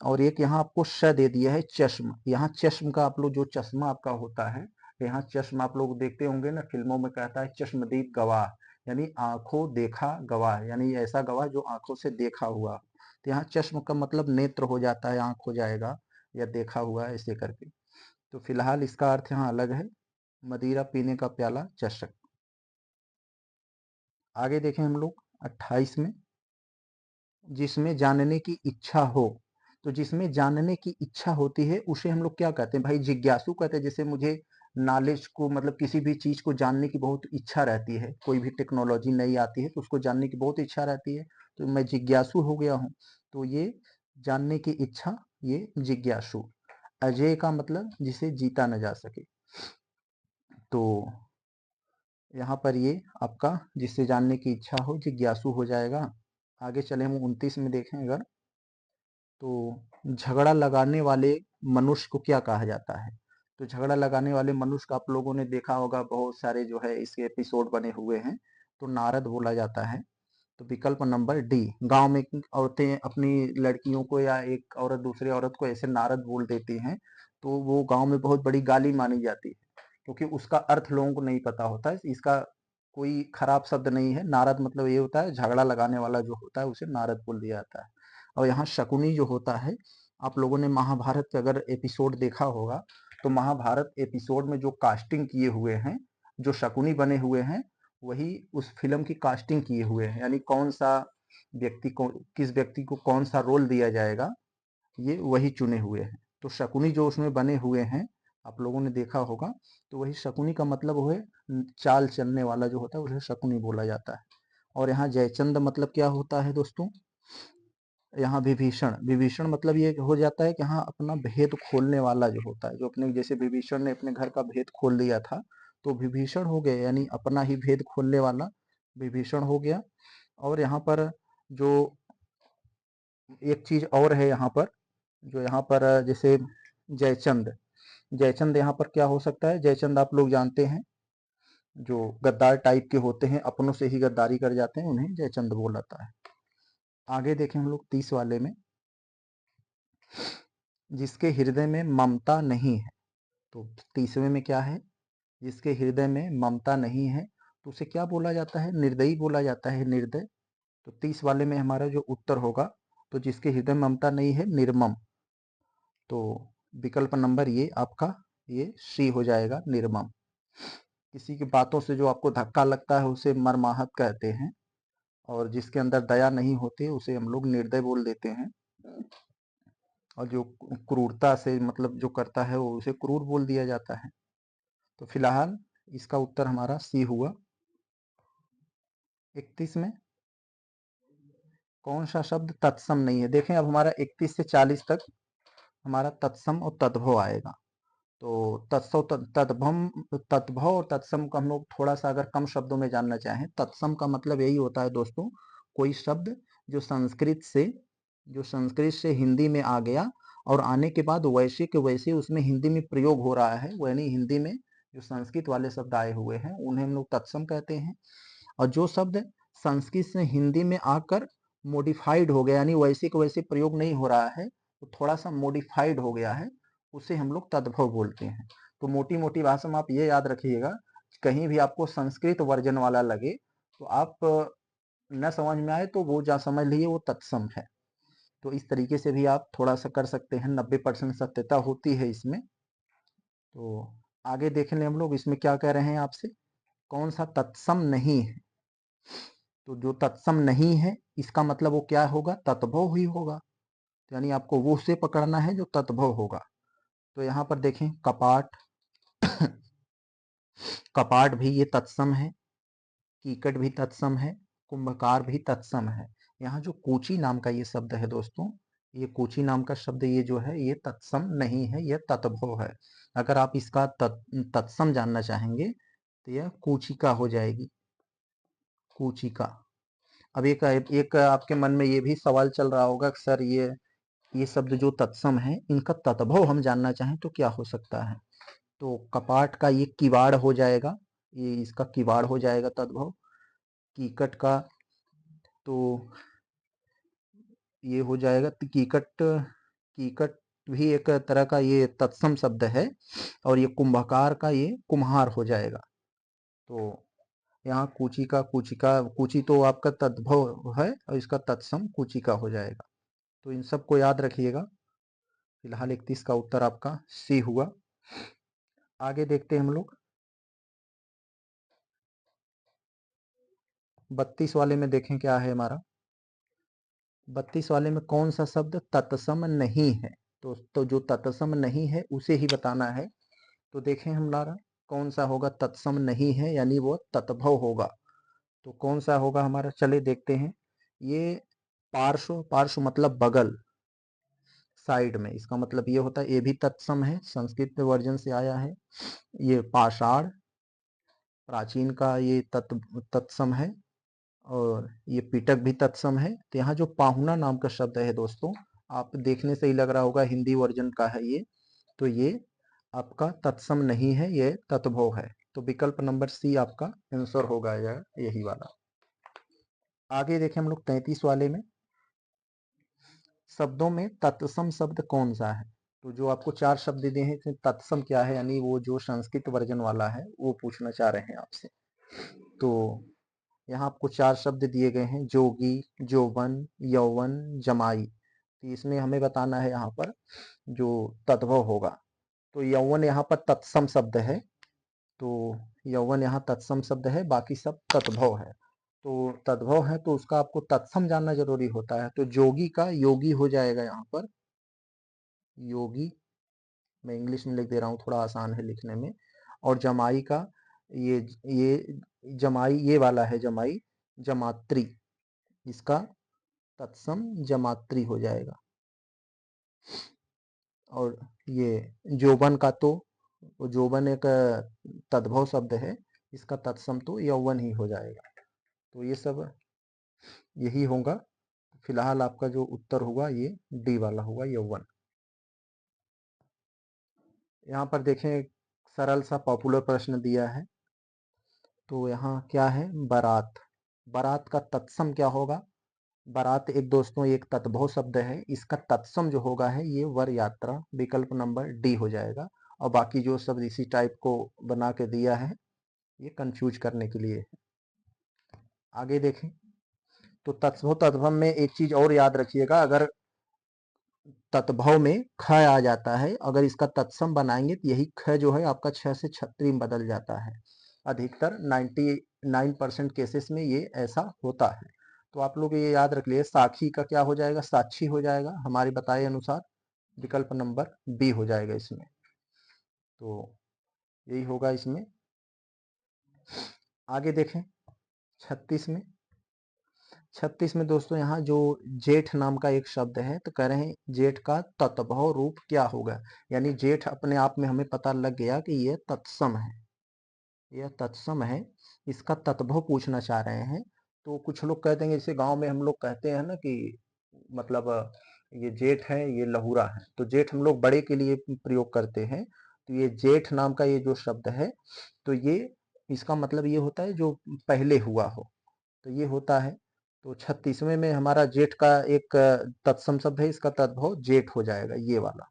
और एक यहाँ आपको श दे दिया है चश्म। यहाँ चश्म का आप लोग जो चश्मा आपका होता है, यहाँ चश्म आप लोग देखते होंगे ना फिल्मों में, कहता है चश्मदीद गवाह, यानी आंखों देखा गवाह, यानी ऐसा गवाह जो आंखों से देखा हुआ। तो यहाँ चश्म का मतलब नेत्र हो जाता है, आंख हो जाएगा, या देखा हुआ ऐसे करके। तो फिलहाल इसका अर्थ यहाँ अलग है, मदिरा पीने का प्याला चषक। आगे देखें हम लोग 28 में, जिसमें जानने की इच्छा हो। तो जिसमें जानने की इच्छा होती है उसे हम लोग क्या कहते हैं भाई? जिज्ञासु कहते हैं। जैसे मुझे नॉलेज को, मतलब किसी भी चीज को जानने की बहुत इच्छा रहती है, कोई भी टेक्नोलॉजी नई आती है तो उसको जानने की बहुत इच्छा रहती है, तो मैं जिज्ञासु हो गया हूँ। तो ये जानने की इच्छा, ये जिज्ञासु। अजय का मतलब जिसे जीता न जा सके। तो यहाँ पर ये आपका जिससे जानने की इच्छा हो, जिज्ञासु हो जाएगा। आगे चले हम 29 में देखें अगर, तो झगड़ा लगाने वाले मनुष्य को क्या कहा जाता है? तो झगड़ा लगाने वाले मनुष्य का आप लोगों ने देखा होगा, बहुत सारे जो है इसके एपिसोड बने हुए हैं, तो नारद बोला जाता है। तो विकल्प नंबर डी। गांव में औरतें अपनी लड़कियों को, या एक औरत दूसरी औरत को ऐसे नारद बोल देती हैं, तो वो गांव में बहुत बड़ी गाली मानी जाती है, क्योंकि उसका अर्थ लोगों को नहीं पता होता है। इसका कोई खराब शब्द नहीं है, नारद मतलब ये होता है, झगड़ा लगाने वाला जो होता है उसे नारद बोल दिया जाता है। और यहाँ शकुनी जो होता है, आप लोगों ने महाभारत का अगर एपिसोड देखा होगा, तो महाभारत एपिसोड में जो कास्टिंग किए हुए हैं, जो शकुनी बने हुए हैं, वही उस फिल्म की कास्टिंग किए हुए हैं, यानी कौन सा व्यक्ति को, किस व्यक्ति को कौन सा रोल दिया जाएगा, ये वही चुने हुए हैं। तो शकुनी जो उसमें बने हुए हैं, आप लोगों ने देखा होगा, तो वही शकुनी का मतलब वो है चाल चलने वाला जो होता है, उसे शकुनी बोला जाता है। और यहाँ जयचंद मतलब क्या होता है दोस्तों? यहाँ विभीषण, विभीषण मतलब ये हो जाता है कि हाँ अपना भेद खोलने वाला जो होता है, जो अपने, जैसे विभीषण ने अपने घर का भेद खोल दिया था, तो विभीषण हो गए, यानी अपना ही भेद खोलने वाला विभीषण हो गया। और यहाँ पर जो एक चीज और है यहाँ पर, जो यहाँ पर जैसे जयचंद, जयचंद यहाँ पर क्या हो सकता है? जयचंद आप लोग जानते हैं, जो गद्दार टाइप के होते हैं, अपनों से ही गद्दारी कर जाते हैं, उन्हें जयचंद बोला जाता है। आगे देखें हम लोग 30 वाले में, जिसके हृदय में ममता नहीं है। तो 30वें में क्या है? जिसके हृदय में ममता नहीं है, तो उसे क्या बोला जाता है? निर्दयी बोला जाता है, निर्दय। तो 30 वाले में हमारा जो उत्तर होगा, तो जिसके हृदय में ममता नहीं है, निर्मम। तो विकल्प नंबर ये आपका ये सी हो जाएगा, निर्मम। किसी की बातों से जो आपको धक्का लगता है उसे मर्माहत कहते हैं, और जिसके अंदर दया नहीं होती उसे हम लोग निर्दय बोल देते हैं, और जो क्रूरता से मतलब जो करता है वो उसे क्रूर बोल दिया जाता है। तो फिलहाल इसका उत्तर हमारा सी हुआ। 31 में कौन सा शब्द तत्सम नहीं है? देखें अब हमारा 31 से 40 तक हमारा तत्सम और तद्भव आएगा। तो तत्सव तद्भम तद्भव और तत्सम को हम लोग थोड़ा सा अगर कम शब्दों में जानना चाहें, तत्सम का मतलब यही होता है दोस्तों, कोई शब्द जो संस्कृत से हिंदी में आ गया और आने के बाद वैसे के वैसे उसमें हिंदी में प्रयोग हो रहा है, यानी हिंदी में जो संस्कृत वाले शब्द आए हुए हैं उन्हें हम लोग तत्सम कहते हैं। और जो शब्द संस्कृत से हिंदी में आकर मॉडिफाइड हो गया, यानी वैसे के वैसे प्रयोग नहीं हो रहा है, तो थोड़ा सा मॉडिफाइड हो गया है, उसे हम लोग तद्भव बोलते हैं। तो मोटी मोटी भाषा में आप ये याद रखिएगा, कहीं भी आपको संस्कृत वर्जन वाला लगे तो आप न समझ में आए तो वो जा समझ लीजिए वो तत्सम है। तो इस तरीके से भी आप थोड़ा सा कर सकते हैं, 90% सत्यता होती है इसमें। तो आगे देख लें हम लोग, इसमें क्या कह रहे हैं आपसे, कौन सा तत्सम नहीं है? तो जो तत्सम नहीं है इसका मतलब वो क्या होगा? तत्भव ही होगा। यानी आपको वो से पकड़ना है जो तत्भव होगा। तो यहाँ पर देखें, कपाट कपाट भी ये तत्सम है, कीकट भी तत्सम है, कुंभकार भी तत्सम है। यहाँ जो कूची नाम का ये शब्द है दोस्तों, ये कूची नाम का शब्द ये जो है ये तत्सम नहीं है, ये तत्भव है। अगर आप इसका तत्सम जानना चाहेंगे तो यह कूचिका हो जाएगी, कूचिका। अब एक आपके मन में ये भी सवाल चल रहा होगा कि सर ये शब्द जो तत्सम है इनका तत्भव हम जानना चाहें तो क्या हो सकता है? तो कपाट का ये किवाड़ हो जाएगा, ये इसका किवाड़ हो जाएगा तद्भव। कीकट का तो ये हो जाएगा, तो कीकट कीकट भी एक तरह का ये तत्सम शब्द है, और ये कुंभकार का ये कुम्हार हो जाएगा। तो यहाँ कूची तो आपका तद्भव है और इसका तत्सम कूचिका हो जाएगा। तो इन सबको याद रखिएगा। फिलहाल 31 का उत्तर आपका सी हुआ। आगे देखते हैं हम लोग, 32 वाले में देखें क्या है हमारा। 32 वाले में कौन सा शब्द तत्सम नहीं है? तो जो तत्सम नहीं है उसे ही बताना है। तो देखें हमारा कौन सा होगा तत्सम नहीं है, यानी वो तत्भव होगा। तो कौन सा होगा हमारा, चले देखते हैं। ये पार्श्व, पार्श्व मतलब बगल, साइड में, इसका मतलब ये होता है, ये भी तत्सम है, संस्कृत वर्जन से आया है। ये पाषाण, प्राचीन का ये तत्सम है, और ये पिटक भी तत्सम है। तो यहाँ जो पाहुना नाम का शब्द है दोस्तों, आप देखने से ही लग रहा होगा हिंदी वर्जन का है ये, तो ये आपका तत्सम नहीं है, ये तत्भव है। तो विकल्प नंबर सी आपका आंसर होगा यही वाला। आगे देखें हम लोग 33 वाले में, शब्दों में तत्सम शब्द कौन सा है? तो जो आपको 4 शब्द दिए हैं इसमें तत्सम क्या है, यानी वो जो संस्कृत वर्जन वाला है वो पूछना चाह रहे हैं आपसे। तो यहाँ आपको 4 शब्द दिए गए हैं, जोगी, जोवन, यौवन, जमाई। तो इसमें हमें बताना है यहाँ पर जो तद्भव होगा। तो यौवन यहाँ पर तत्सम शब्द है, तो यौवन यहाँ तत्सम शब्द है, बाकी सब तद्भव है। तो तद्भव है तो उसका आपको तत्सम जानना जरूरी होता है। तो जोगी का योगी हो जाएगा यहाँ पर, योगी। मैं इंग्लिश में लिख दे रहा हूँ, थोड़ा आसान है लिखने में। और जमाई का ये जमाई ये वाला है, जमाई जमात्री, इसका तत्सम जमात्री हो जाएगा। और ये जोबन का तो जोबन एक तद्भव शब्द है, इसका तत्सम तो यौवन ही हो जाएगा। तो ये सब यही होगा। फिलहाल आपका जो उत्तर हुआ ये डी वाला हुआ, यौवन। यहाँ पर देखें, सरल सा पॉपुलर प्रश्न दिया है। तो यहाँ क्या है, बारात, बारात का तत्सम क्या होगा? बारात एक दोस्तों एक तत्भव शब्द है, इसका तत्सम जो होगा है ये वर यात्रा, विकल्प नंबर डी हो जाएगा। और बाकी जो शब्द इसी टाइप को बना के दिया है ये कंफ्यूज करने के लिए है। आगे देखें तो तत्सम तद्भव में एक चीज और याद रखिएगा, अगर तत्भव में ख आ जाता है, अगर इसका तत्सम बनाएंगे तो यही ख जो है आपका 6 से छत्री में बदल जाता है। अधिकतर 99% केसेस में ये ऐसा होता है। तो आप लोग ये याद रख लिए, साखी का क्या हो जाएगा, साक्षी हो जाएगा हमारे बताए अनुसार, विकल्प नंबर बी हो जाएगा इसमें। तो यही होगा इसमें। आगे देखें 36 में। 36 में दोस्तों यहाँ जो जेठ नाम का एक शब्द है, तो कह रहे हैं जेठ का तत्भव रूप क्या होगा। यानी जेठ अपने आप में हमें पता लग गया कि ये तत्सम है, यह तत्सम है, इसका तत्भव पूछना चाह रहे हैं। तो कुछ लोग कहते हैं, जैसे गांव में हम लोग कहते हैं ना कि मतलब ये जेठ है, ये लहुरा है, तो जेठ हम लोग बड़े के लिए प्रयोग करते हैं। तो ये जेठ नाम का ये जो शब्द है, तो ये इसका मतलब ये होता है जो पहले हुआ हो, तो ये होता है। तो 36वें में हमारा जेठ का एक तत्सम शब्द है, इसका तद्भव जेठ हो जाएगा ये वाला।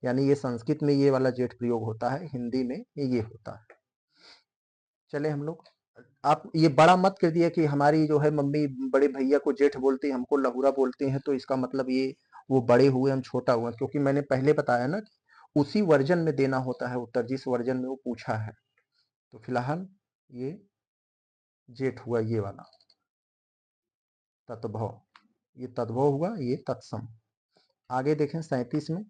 यानी ये संस्कृत में ये वाला जेठ प्रयोग होता है, हिंदी में ये होता है। चले हम लोग, आप ये बड़ा मत कर दिया कि हमारी जो है मम्मी बड़े भैया को जेठ बोलती है, हमको लहुरा बोलते हैं, तो इसका मतलब ये वो बड़े हुए हम छोटा हुआ, क्योंकि मैंने पहले बताया ना कि उसी वर्जन में देना होता है उत्तर जिस वर्जन में वो पूछा है। तो फिलहाल ये जेठ हुआ ये वाला तत्भव, ये तद्भव हुआ, ये तत्सम। आगे देखें 37 में।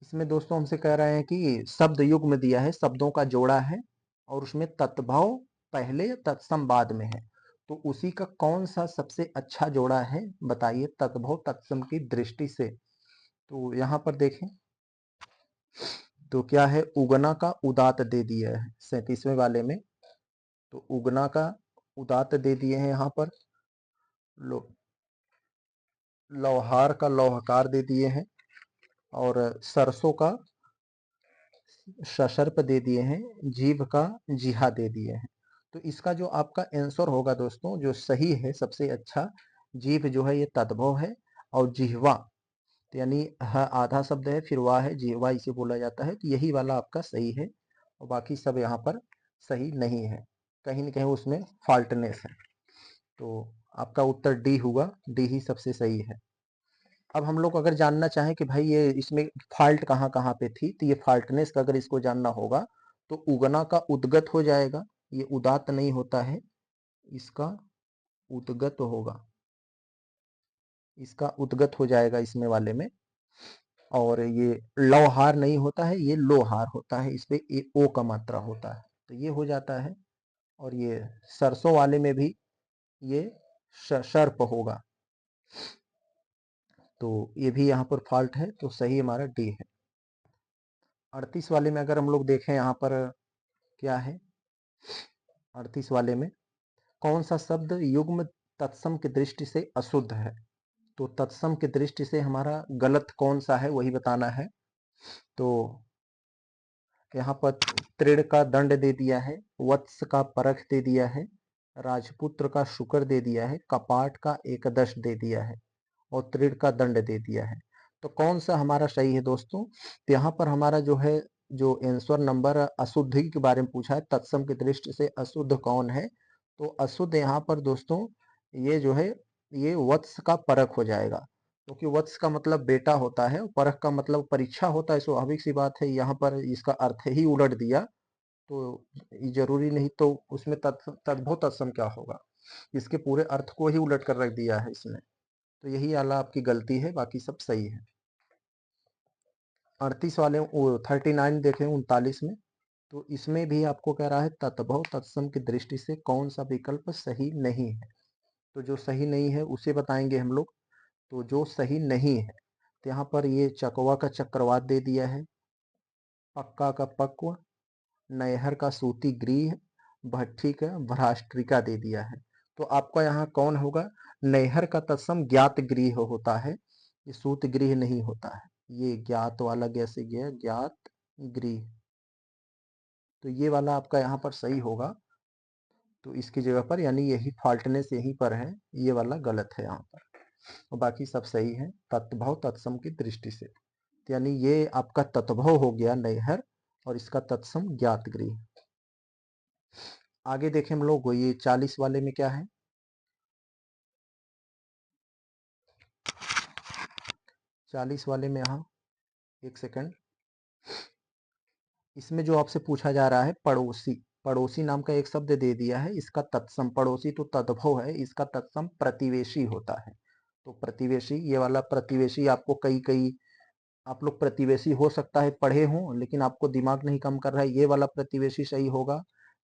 इसमें दोस्तों हमसे कह रहे हैं कि शब्द युग्म दिया है, शब्दों का जोड़ा है, और उसमें तत्भव पहले तत्सम बाद में है। तो उसी का कौन सा सबसे अच्छा जोड़ा है बताइए तत्भव तत्सम की दृष्टि से। तो यहाँ पर देखें तो क्या है, उगना का उदात दे दिया है 37वें वाले में। तो उगना का उदात दे दिए हैं यहाँ पर, लो लौहार का लौहकार दे दिए हैं, और सरसों का सशर्प दे दिए हैं, जीभ का जिहा दे दिए हैं। तो इसका जो आपका आंसर होगा दोस्तों, जो सही है सबसे अच्छा, जीभ जो है ये तद्भव है, और जिह्वा तो यानी आधा शब्द है, फिर वाह है, जिह्वा इसे बोला जाता है, तो यही वाला आपका सही है। और बाकी सब यहाँ पर सही नहीं है, कहीं ना कहीं उसमें फॉल्टनेस है। तो आपका उत्तर डी हुआ, डी ही सबसे सही है। अब हम लोग अगर जानना चाहें कि भाई ये इसमें फॉल्ट कहाँ कहाँ पे थी, तो ये फॉल्टनेस का अगर इसको जानना होगा तो उगना का उद्गत हो जाएगा, ये उदात नहीं होता है, इसका उद्गत होगा, इसका उद्गत हो जाएगा इसमें वाले में। और ये लौहार नहीं होता है, ये लोहार होता है, इस पे ओ का मात्रा होता है, तो ये हो जाता है। और ये सरसों वाले में भी ये सर्प होगा, तो ये भी यहाँ पर फॉल्ट है, तो सही हमारा डी है। 38 वाले में अगर हम लोग देखें यहाँ पर क्या है, 38 वाले में कौन सा शब्द युग्म तत्सम की दृष्टि से अशुद्ध है। तो तत्सम की दृष्टि से हमारा गलत कौन सा है वही बताना है। तो यहाँ पर तृण का दंड दे दिया है, वत्स का परख दे दिया है, राजपुत्र का शुक्र दे दिया है, कपाट का एकदश दे दिया है, और तृण का दंड दे दिया है। तो कौन सा हमारा सही है दोस्तों, तो यहाँ पर हमारा जो है, जो आंसर नंबर अशुद्धि के बारे में पूछा है, तत्सम की दृष्टि से अशुद्ध कौन है, तो अशुद्ध यहाँ पर दोस्तों ये जो है, ये वत्स का परख हो जाएगा, क्योंकि वत्स का मतलब बेटा होता है, परख का मतलब परीक्षा होता है। स्वाभाविक सी बात है, यहाँ पर इसका अर्थ ही उलट दिया, तो ये जरूरी नहीं, तो उसमें तद्भव तत्सम क्या होगा, इसके पूरे अर्थ को ही उलट कर रख दिया है इसने। तो यही वाला आपकी गलती है, बाकी सब सही है। 38 वाले 39 देखें 39 में, तो इसमें भी आपको कह रहा है तत्भव तत्सम की दृष्टि से कौन सा विकल्प सही नहीं है। तो जो सही नहीं है उसे बताएंगे हम लोग। तो जो सही नहीं है, तो यहाँ पर ये चकवा का चक्रवात दे दिया है, पक्का का पक्व, नैहर का सूती गृह, भट्ठी का भ्राष्ट्रिका दे दिया है। तो आपका यहाँ कौन होगा, नैहर का तत्सम ज्ञात गृह होता है, ये सूत गृह नहीं होता है, ये ज्ञात वाला कैसे गया, ज्ञात गृह, तो ये वाला आपका यहाँ पर सही होगा। तो इसकी जगह पर यानी यही फॉल्टनेस यहीं पर है, ये वाला गलत है यहाँ पर, और बाकी सब सही है तत्भव तत्सम की दृष्टि से। यानी ये आपका तत्भव हो गया नैहर और इसका तत्सम ज्ञात गृह। आगे देखें हम लोग, ये 40 वाले में क्या है। 40 वाले में यहाँ एक सेकंड, इसमें जो आपसे पूछा जा रहा है पड़ोसी, पड़ोसी नाम का एक शब्द दे दिया है, इसका तत्सम, पड़ोसी तो तद्भव है, इसका तत्सम प्रतिवेशी होता है। तो प्रतिवेशी, ये वाला प्रतिवेशी आपको कई कई, आप लोग प्रतिवेशी हो सकता है पढ़े हों लेकिन आपको दिमाग नहीं काम कर रहा है, ये वाला प्रतिवेशी सही होगा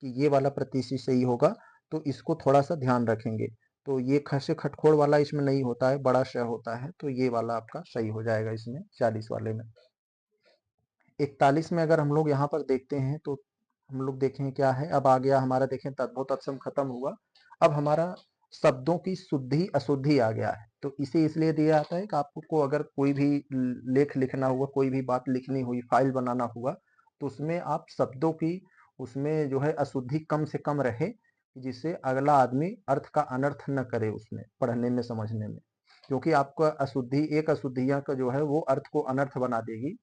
कि ये वाला प्रतिवेशी सही होगा, तो इसको थोड़ा सा ध्यान रखेंगे। तो ये ख से खटखोड़ वाला इसमें नहीं होता है, बड़ा श होता है, तो ये वाला आपका सही हो जाएगा इसमें 40 वाले में। 41 में अगर हम लोग यहाँ पर देखते हैं तो हम लोग देखें क्या है, अब आ गया हमारा, देखें तद्भव तत्सम खत्म हुआ, अब हमारा शब्दों की शुद्धि अशुद्धि आ गया है। तो इसे इसलिए दिया जाता है कि आपको अगर कोई भी लेख लिखना हुआ, कोई भी बात लिखनी हुई, फाइल बनाना हुआ, तो उसमें आप शब्दों की उसमें जो है अशुद्धि कम से कम रहे, जिससे अगला आदमी अर्थ का अनर्थ न करे उसमें पढ़ने में समझने में, क्योंकि आपका अशुद्धि, एक अशुद्धियां का जो है वो अर्थ को अनर्थ बना देगी,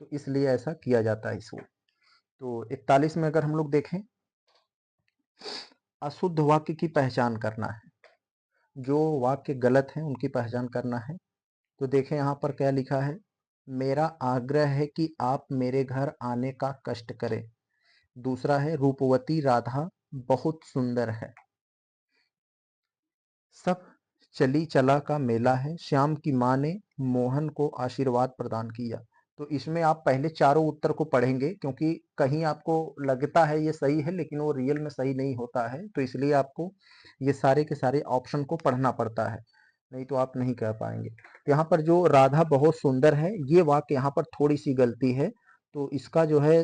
तो इसलिए ऐसा किया जाता है इसको। तो 41 में अगर हम लोग देखें, अशुद्ध वाक्य की पहचान करना है, जो वाक्य गलत है उनकी पहचान करना है। तो देखें यहाँ पर क्या लिखा है, मेरा आग्रह है कि आप मेरे घर आने का कष्ट करें। दूसरा है, रूपवती राधा बहुत सुंदर है। सब चली चला का मेला है, श्याम की माँ ने मोहन को आशीर्वाद प्रदान किया। तो इसमें आप पहले चारों उत्तर को पढ़ेंगे, क्योंकि कहीं आपको लगता है ये सही है लेकिन वो रियल में सही नहीं होता है, तो इसलिए आपको ये सारे के सारे ऑप्शन को पढ़ना पड़ता है, नहीं तो आप नहीं कह पाएंगे। तो यहाँ पर जो राधा बहुत सुंदर है, ये वाक्य यहाँ पर थोड़ी सी गलती है, तो इसका जो है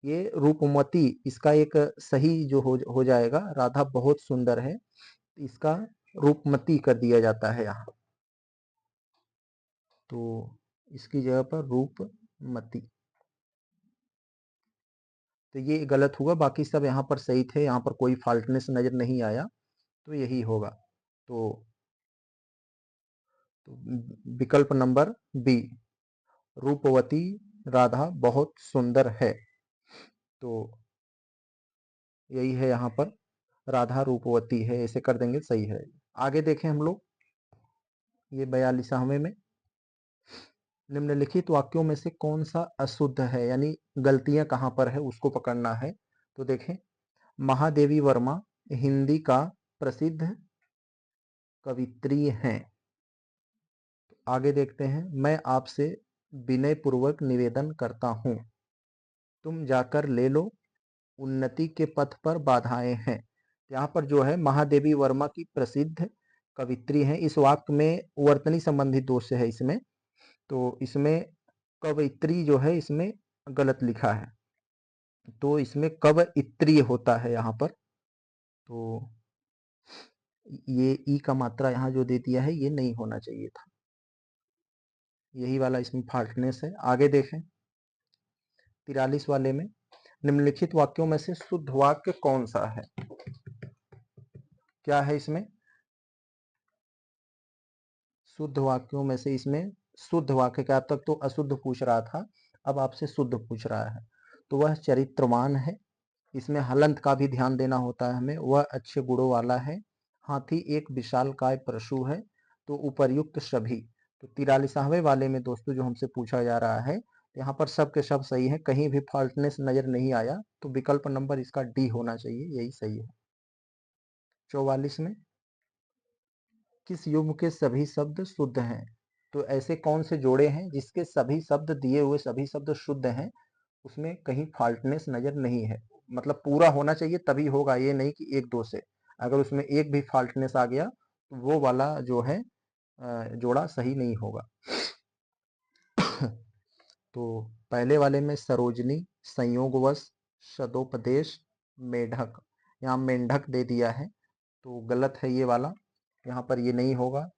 ये रूपमती, इसका एक सही जो हो जाएगा, राधा बहुत सुंदर है, इसका रूपमती कर दिया जाता है यहाँ, तो इसकी जगह पर रूपमती, तो ये गलत हुआ, बाकी सब यहाँ पर सही थे, यहाँ पर कोई फाल्टनेस नजर नहीं आया, तो यही होगा। तो विकल्प नंबर बी, रूपवती राधा बहुत सुंदर है, तो यही है यहाँ पर, राधा रूपवती है, ऐसे कर देंगे, सही है। आगे देखें हम लोग, ये 42वें में, निम्नलिखित वाक्यों में से कौन सा अशुद्ध है, यानी गलतियां कहाँ पर है उसको पकड़ना है। तो देखें, महादेवी वर्मा हिंदी का प्रसिद्ध कवित्री हैं। आगे देखते हैं, मैं आपसे विनय पूर्वक निवेदन करता हूं, तुम जाकर ले लो, उन्नति के पथ पर बाधाएं हैं। यहाँ पर जो है महादेवी वर्मा की प्रसिद्ध कवित्री हैं, इस वाक्य में वर्तनी संबंधी दोष है इसमें, तो इसमें कवयित्री जो है इसमें गलत लिखा है, तो इसमें कवयित्री होता है यहाँ पर, तो ये ई का मात्रा यहाँ जो दे दिया है ये नहीं होना चाहिए था, यही वाला इसमें फाल्टनेस है। आगे देखें 43 वाले में, निम्नलिखित वाक्यों में से शुद्ध वाक्य कौन सा है, क्या है इसमें शुद्ध वाक्यों में से, इसमें शुद्ध वाक्य का, अब तक तो अशुद्ध पूछ रहा था, अब आपसे शुद्ध पूछ रहा है। तो वह चरित्रवान है, इसमें हलंत का भी ध्यान देना होता है हमें, वह अच्छे गुणों वाला है, हाथी एक विशालकाय पशु है, तो उपर्युक्त सभी। तो 43वें वाले में दोस्तों जो हमसे पूछा जा रहा है, यहाँ पर सब के सब सही है, कहीं भी फॉल्टनेस नजर नहीं आया, तो विकल्प नंबर इसका डी होना चाहिए, यही सही है। 44 में, किस युग के सभी शब्द शुद्ध हैं, तो ऐसे कौन से जोड़े हैं जिसके सभी शब्द, दिए हुए सभी शब्द शुद्ध हैं, उसमें कहीं फाल्टनेस नजर नहीं है, मतलब पूरा होना चाहिए तभी होगा, ये नहीं कि एक दो से, अगर उसमें एक भी फाल्टनेस आ गया तो वो वाला जो है जोड़ा सही नहीं होगा। तो पहले वाले में सरोजनी, संयोगवश, सदोपदेश, मेढक, यहाँ मेंढक दे दिया है, तो गलत है ये वाला, यहाँ पर ये नहीं होगा।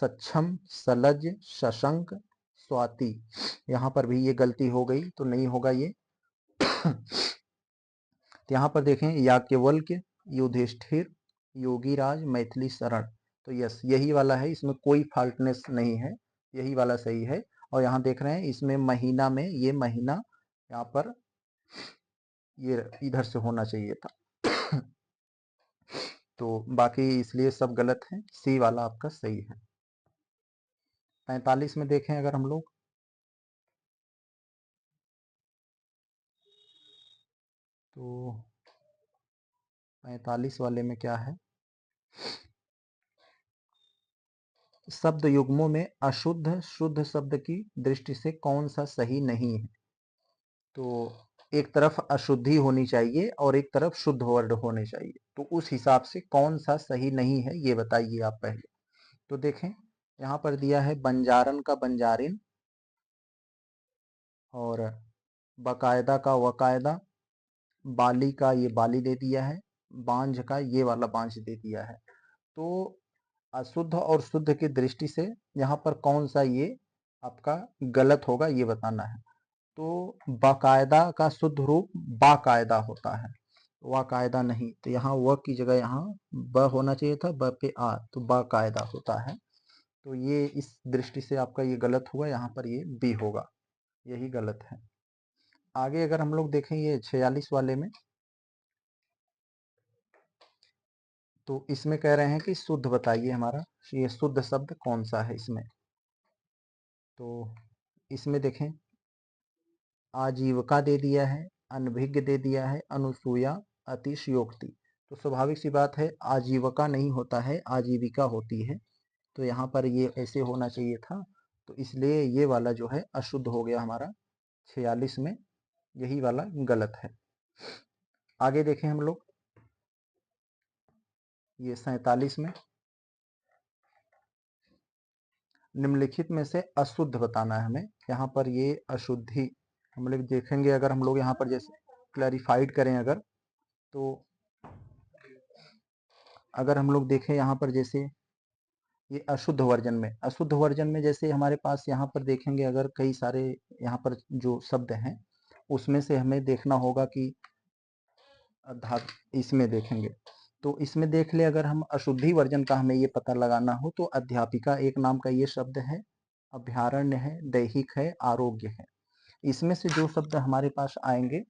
सक्षम, सलज, शशंक, स्वाति, यहाँ पर भी ये गलती हो गई, तो नहीं होगा ये। तो यहाँ पर देखें, याज्ञवल्क्य, युधिष्ठिर, योगीराज, मैथिली शरण, तो यस यही वाला है, इसमें कोई फाल्टनेस नहीं है, यही वाला सही है। और यहाँ देख रहे हैं इसमें महीना में ये महीना यहाँ पर ये इधर से होना चाहिए था। तो बाकी इसलिए सब गलत है, सी वाला आपका सही है। 45 में देखें अगर हम लोग, तो 45 वाले में क्या है, शब्द युग्मों में अशुद्ध शुद्ध शब्द की दृष्टि से कौन सा सही नहीं है। तो एक तरफ अशुद्धि होनी चाहिए और एक तरफ शुद्ध वर्ड होने चाहिए, तो उस हिसाब से कौन सा सही नहीं है ये बताइए आप पहले। तो देखें यहाँ पर दिया है बंजारन का बंजारिन, और बकायदा का वकायदा, बाली का ये बाली दे दिया है, बांझ का ये वाला बांझ दे दिया है। तो अशुद्ध और शुद्ध की दृष्टि से यहाँ पर कौन सा ये आपका गलत होगा ये बताना है। तो बाकायदा का शुद्ध रूप बाकायदा होता है, वाकायदा नहीं, तो यहाँ व की जगह यहाँ ब होना चाहिए था, ब पे आ, तो बाकायदा होता है। तो ये इस दृष्टि से आपका ये गलत हुआ, यहाँ पर ये बी होगा, यही गलत है। आगे अगर हम लोग देखें ये 46 वाले में, तो इसमें कह रहे हैं कि शुद्ध बताइए हमारा, ये शुद्ध शब्द कौन सा है इसमें। तो इसमें देखें आजीविका दे दिया है, अनभिज्ञ दे दिया है, अनुसूया, अतिशयोक्ति। तो स्वाभाविक सी बात है आजीविका नहीं होता है, आजीविका होती है, तो यहाँ पर ये ऐसे होना चाहिए था, तो इसलिए ये वाला जो है अशुद्ध हो गया हमारा 46 में, यही वाला गलत है। आगे देखें हम लोग ये 47 में, निम्नलिखित में से अशुद्ध बताना है हमें। यहाँ पर ये अशुद्धि हम लोग देखेंगे, अगर हम लोग यहाँ पर जैसे क्लैरिफाइड करें अगर, तो अगर हम लोग देखें यहाँ पर जैसे ये अशुद्ध वर्जन में, अशुद्ध वर्जन में जैसे हमारे पास यहाँ पर देखेंगे अगर कई सारे यहाँ पर जो शब्द हैं उसमें से हमें देखना होगा कि इसमें देखेंगे, तो इसमें देख ले अगर हम अशुद्धि वर्जन का हमें ये पता लगाना हो, तो अध्यापिका एक नाम का ये शब्द है, अभ्यारण्य है, दैहिक है, आरोग्य है। इसमें से जो शब्द हमारे पास आएंगे,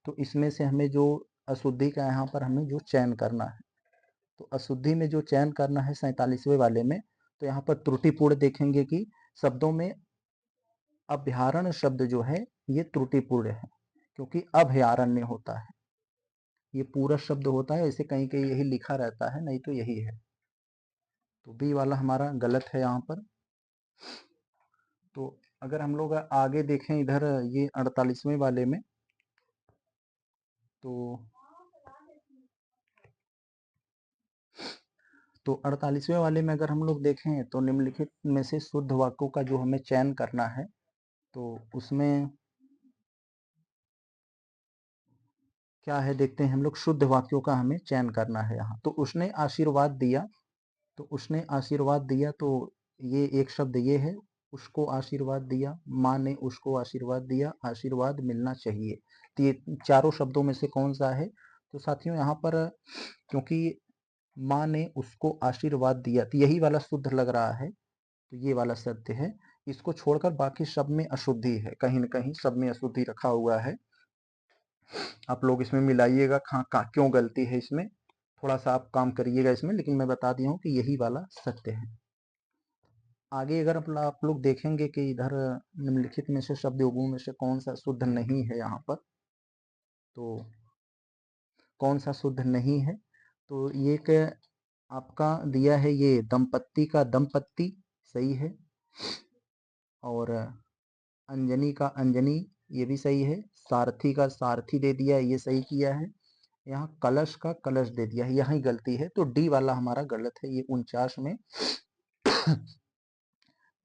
तो इसमें से हमें जो अशुद्धि का यहाँ पर हमें जो चयन करना है, तो अशुद्धि में जो चयन करना है 47वें वाले में, तो यहाँ पर त्रुटिपूर्ण देखेंगे कि शब्दों में अभ्यारण्य शब्द जो है ये त्रुटिपूर्ण है, क्योंकि अभयारण्य होता है, ये पूरा शब्द होता है, इसे कहीं कहीं यही लिखा रहता है, नहीं तो यही है, तो बी वाला हमारा गलत है यहाँ पर। तो अगर हम लोग आगे देखें इधर ये 48वें वाले में, तो 48वें वाले में अगर हम लोग देखें, तो निम्नलिखित में से शुद्ध वाक्यों का जो हमें चयन करना है, तो उसमें क्या है देखते हैं हम लोग, शुद्ध वाक्यों का हमें चयन करना है यहाँ। तो उसने आशीर्वाद दिया, तो उसने आशीर्वाद दिया, तो ये एक शब्द ये है, उसको आशीर्वाद दिया, माँ ने उसको आशीर्वाद दिया, आशीर्वाद मिलना चाहिए। तो ये चारों शब्दों में से कौन सा है, तो साथियों यहाँ पर क्योंकि माँ ने उसको आशीर्वाद दिया, तो यही वाला शुद्ध लग रहा है, तो ये वाला सत्य है। इसको छोड़कर बाकी सब में अशुद्धि है, कहीं ना कहीं सब में अशुद्धि रखा हुआ है, आप लोग इसमें मिलाइएगा क्यों गलती है इसमें, थोड़ा सा आप काम करिएगा इसमें, लेकिन मैं बता दिया हूँ कि यही वाला सत्य है। आगे अगर आप लोग देखेंगे कि इधर निम्नलिखित में से शब्द युग्मों में से कौन सा शुद्ध नहीं है, यहाँ पर तो कौन सा शुद्ध नहीं है, तो ये आपका दिया है ये दंपत्ति का दंपत्ति, सही है, और अंजनी का अंजनी ये भी सही है, सारथी का सारथी दे दिया है, ये सही किया है, यहाँ कलश का कलश दे दिया है, यही गलती है, तो डी वाला हमारा गलत है, ये 49 में।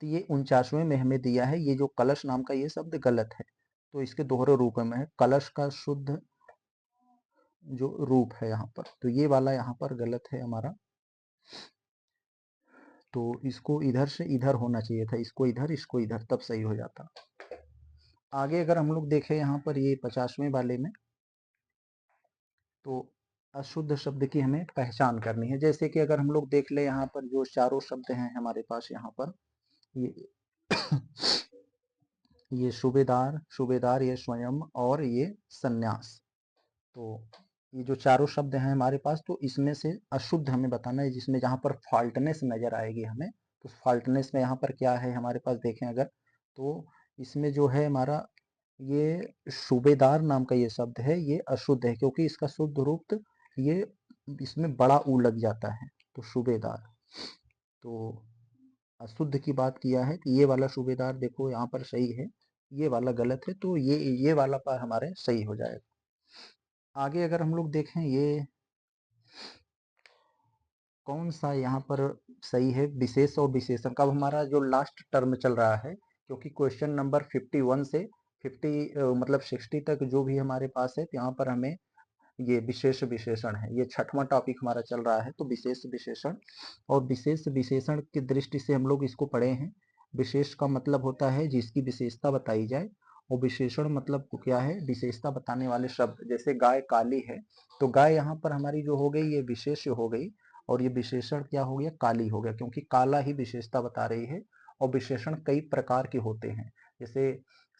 तो ये 49वें में हमें दिया है, ये जो कलश नाम का ये शब्द गलत है, तो इसके दोहरे रूप में है, कलश का शुद्ध जो रूप है यहाँ पर, तो ये वाला यहाँ पर गलत है हमारा, तो इसको इधर से इधर होना चाहिए था, इसको इधर इसको इधर, तब सही हो जाता। आगे अगर हम लोग देखें यहाँ पर ये 50वें वाले में, तो अशुद्ध शब्द की हमें पहचान करनी है, जैसे कि अगर हम लोग देख ले यहाँ पर जो चारों शब्द हैं हमारे पास यहाँ पर, ये ये सूबेदार, सूबेदार ये स्वयं और ये सन्यास। तो ये जो चारों शब्द हैं हमारे पास, तो इसमें से अशुद्ध हमें बताना है, जिसमें जहाँ पर फॉल्टनेस नजर आएगी हमें। तो फॉल्टनेस में यहाँ पर क्या है हमारे पास, देखें अगर, तो इसमें जो है हमारा ये सूबेदार नाम का ये शब्द है, ये अशुद्ध है, क्योंकि इसका शुद्ध रूप ये इसमें बड़ा ऊ लग जाता है, तो सूबेदार। तो अशुद्ध की बात किया है, कि ये वाला सूबेदार देखो यहाँ पर सही है, ये वाला गलत है, तो ये वाला पर हमारे सही हो जाएगा। आगे अगर हम लोग देखें, ये कौन सा यहाँ पर सही है, विशेष और विशेषण का। अब हमारा जो लास्ट टर्म चल रहा है, क्योंकि क्वेश्चन नंबर 51 से 50 मतलब 60 तक जो भी हमारे पास है, तो यहाँ पर हमें ये विशेष विशेषण है, ये छठवां टॉपिक हमारा चल रहा है। तो विशेष विशेषण, और विशेष विशेषण की दृष्टि से हम लोग इसको पढ़े हैं। विशेष का मतलब होता है जिसकी विशेषता बताई जाए, और विशेषण मतलब क्या है, विशेषता बताने वाले शब्द। जैसे गाय काली है, तो गाय यहाँ पर हमारी जो हो गई ये विशेष हो गई, और ये विशेषण क्या हो गया, काली हो गया, क्योंकि काला ही विशेषता बता रही है। और विशेषण कई प्रकार के होते हैं, जैसे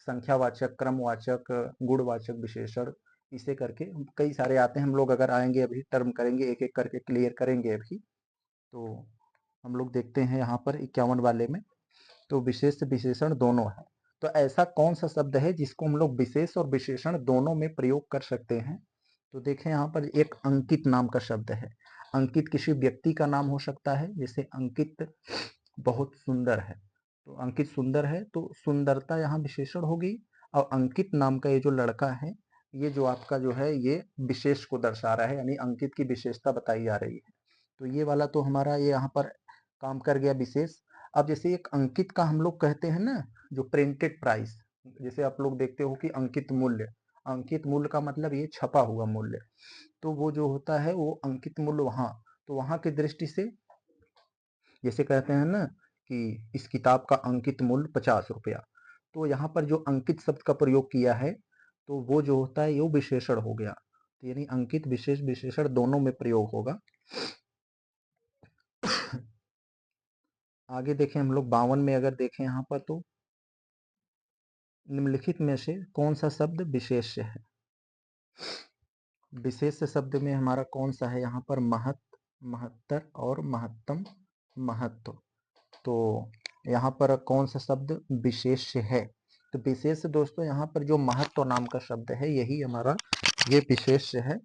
संख्यावाचक, क्रमवाचक, गुणवाचक विशेषण, इसे करके कई सारे आते हैं। हम लोग अगर आएंगे अभी टर्म करेंगे, एक एक करके क्लियर करेंगे अभी। तो हम लोग देखते हैं यहाँ पर 51 वाले में, तो विशेष विशेषण दोनों है। तो ऐसा कौन सा शब्द है जिसको हम लोग विशेष और विशेषण दोनों में प्रयोग कर सकते हैं। तो देखें यहाँ पर एक अंकित नाम का शब्द है। अंकित किसी व्यक्ति का नाम हो सकता है, जैसे अंकित बहुत सुंदर है, तो अंकित सुंदर है, तो सुंदरता यहाँ विशेषण होगी। और अंकित नाम का ये जो लड़का है, ये जो आपका जो है ये विशेष को दर्शा रहा है, यानी अंकित की विशेषता बताई जा रही है। तो ये वाला तो हमारा ये यहाँ पर काम कर गया विशेष। अब जैसे एक अंकित का हम लोग कहते हैं ना, जो प्रिंटेड प्राइस, जैसे आप लोग देखते हो कि अंकित मूल्य, अंकित मूल्य का मतलब ये छपा हुआ मूल्य, तो वो जो होता है वो अंकित मूल्य वहाँ, तो वहाँ की दृष्टि से जैसे कहते हैं ना कि इस किताब का अंकित मूल्य 50 रुपया, तो यहाँ पर जो अंकित शब्द का प्रयोग किया है, तो वो जो होता है ये विशेषण हो गया। तो यानी अंकित विशेष विशेषण दोनों में प्रयोग होगा। आगे देखें हम लोग 52 में अगर देखें यहाँ पर, तो निम्नलिखित में से कौन सा शब्द विशेष है। विशेष शब्द में हमारा कौन सा है यहाँ पर, महत, महत्तर और महत्तम, महत्व। तो यहाँ पर कौन सा शब्द विशेष है, तो विशेष दोस्तों यहाँ पर जो महत्व नाम का शब्द है, यही हमारा ये विशेष है,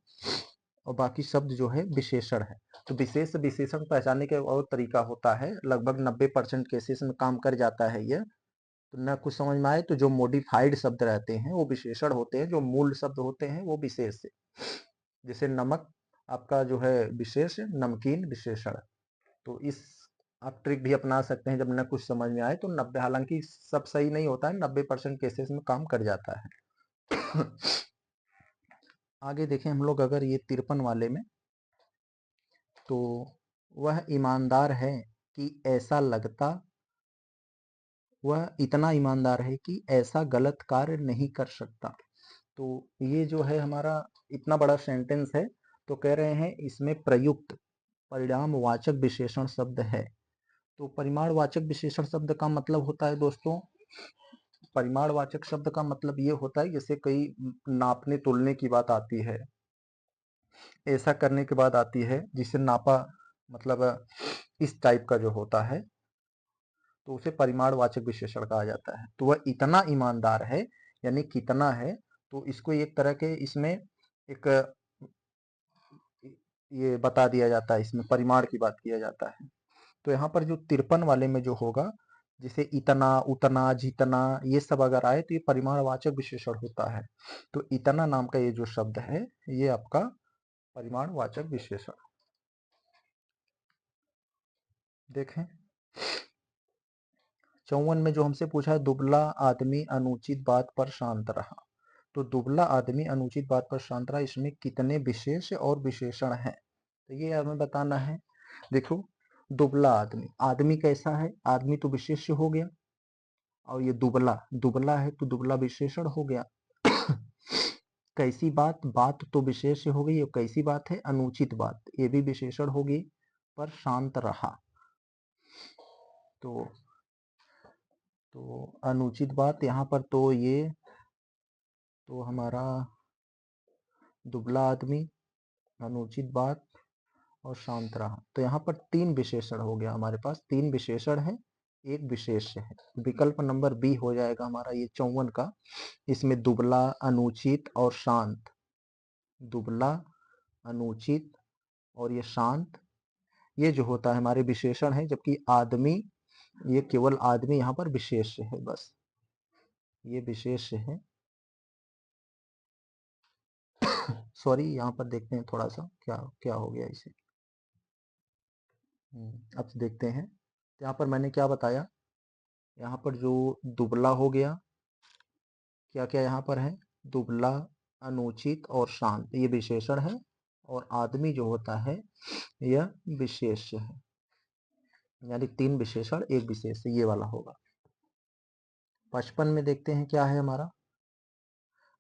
और बाकी शब्द जो है विशेषण है। तो विशेष विशेषण पहचानने का और तरीका होता है, लगभग 90% केसेस में काम कर जाता है ये। तो न कुछ समझ में आए तो जो मॉडिफाइड शब्द रहते हैं वो विशेषण होते हैं, जो मूल शब्द होते हैं वो विशेष है। जैसे नमक आपका जो है विशेष, नमकीन विशेषण। तो इस आप ट्रिक भी अपना सकते हैं जब न कुछ समझ में आए तो 90, हालांकि सब सही नहीं होता है, 90% केसेस में काम कर जाता है। आगे देखें हम लोग अगर ये 53 वाले में, तो वह ईमानदार है कि ऐसा लगता, वह इतना ईमानदार है कि ऐसा गलत कार्य नहीं कर सकता। तो ये जो है हमारा इतना बड़ा सेंटेंस है, तो कह रहे हैं इसमें प्रयुक्त परिणामवाचक विशेषण शब्द है। तो परिमाणवाचक विशेषण शब्द का मतलब होता है दोस्तों, परिमाणवाचक शब्द का मतलब ये होता है जैसे कई नापने तोलने की बात आती है, ऐसा करने के बाद आती है जिसे नापा, मतलब इस टाइप का जो होता है, तो उसे परिमाणवाचक विशेषण कहा जाता है। तो वह इतना ईमानदार है, यानी कितना है, तो इसको एक तरह के इसमें एक ये बता दिया जाता है, इसमें परिमाण की बात किया जाता है। तो यहाँ पर जो 53 वाले में जो होगा, जैसे इतना, उतना, जितना, ये सब अगर आए तो ये परिमाणवाचक विशेषण होता है। तो इतना नाम का ये जो शब्द है, ये आपका परिमाणवाचक विशेषण। देखें 54 में जो हमसे पूछा है, दुबला आदमी अनुचित बात पर शांत रहा। तो दुबला आदमी अनुचित बात पर शांत रहा, इसमें कितने विशेष और विशेषण हैं, तो ये हमें बताना है। देखो दुबला आदमी, आदमी कैसा है, आदमी तो विशेष हो गया, और ये दुबला, दुबला है तो दुबला विशेषण हो गया। कैसी बात, बात तो विशेष हो गई, और कैसी बात है, अनुचित बात, ये भी विशेषण होगी। पर शांत रहा, तो तो अनुचित बात यहाँ पर तो ये तो हमारा दुबला आदमी, अनुचित बात और शांत रहा। तो यहाँ पर 3 विशेषण हो गया, हमारे पास 3 विशेषण है, एक विशेष्य है। विकल्प नंबर बी हो जाएगा हमारा ये 54 का। इसमें दुबला, अनुचित और शांत, दुबला, अनुचित और ये शांत, ये जो होता है हमारे विशेषण है, जबकि आदमी, ये केवल आदमी यहाँ पर विशेष्य है, बस ये विशेष्य है। सॉरी, यहाँ पर देखते हैं थोड़ा सा क्या क्या हो गया इसे। अब देखते हैं। तो यहाँ पर मैंने क्या बताया, यहाँ पर जो दुबला हो गया, क्या क्या यहाँ पर है, दुबला, अनुचित और शांत, ये विशेषण है, और आदमी जो होता है यह विशेष्य है। यानी 3 विशेषण एक विशेष्य, ये वाला होगा। 55 में देखते हैं क्या है हमारा,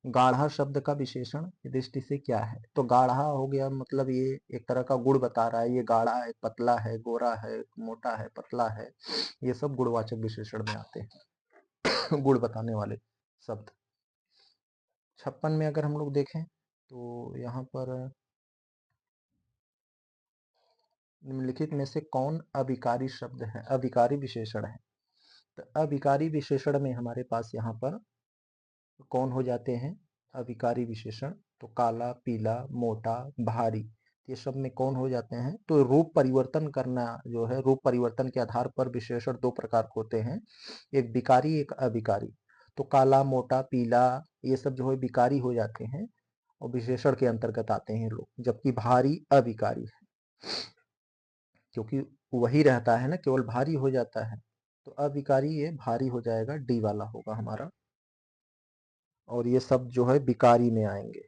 गाढ़ा शब्द का विशेषण की दृष्टि से क्या है। तो गाढ़ा हो गया, मतलब ये एक तरह का गुण बता रहा है, ये गाढ़ा है, पतला है, गोरा है, मोटा है, पतला है, ये सब गुणवाचक विशेषण में आते हैं गुण बताने वाले शब्द। 56 में अगर हम लोग देखें तो यहाँ पर निम्नलिखित में से कौन अभिकारी शब्द है, अभिकारी विशेषण है। तो अभिकारी विशेषण में हमारे पास यहाँ पर कौन हो जाते हैं अभिकारी विशेषण, तो काला, पीला, मोटा, भारी, ये सब में कौन हो जाते हैं। तो रूप परिवर्तन करना जो है, रूप परिवर्तन के आधार पर विशेषण 2 प्रकार के होते हैं, एक विकारी, एक अभिकारी। तो काला, मोटा, पीला, ये सब जो है विकारी हो जाते हैं और विशेषण के अंतर्गत आते हैं लोग, जबकि भारी अभिकारी है, क्योंकि वही रहता है ना, केवल भारी हो जाता है। तो अभिकारी ये भारी हो जाएगा, डी वाला होगा हमारा, और ये सब जो है विकारी में आएंगे।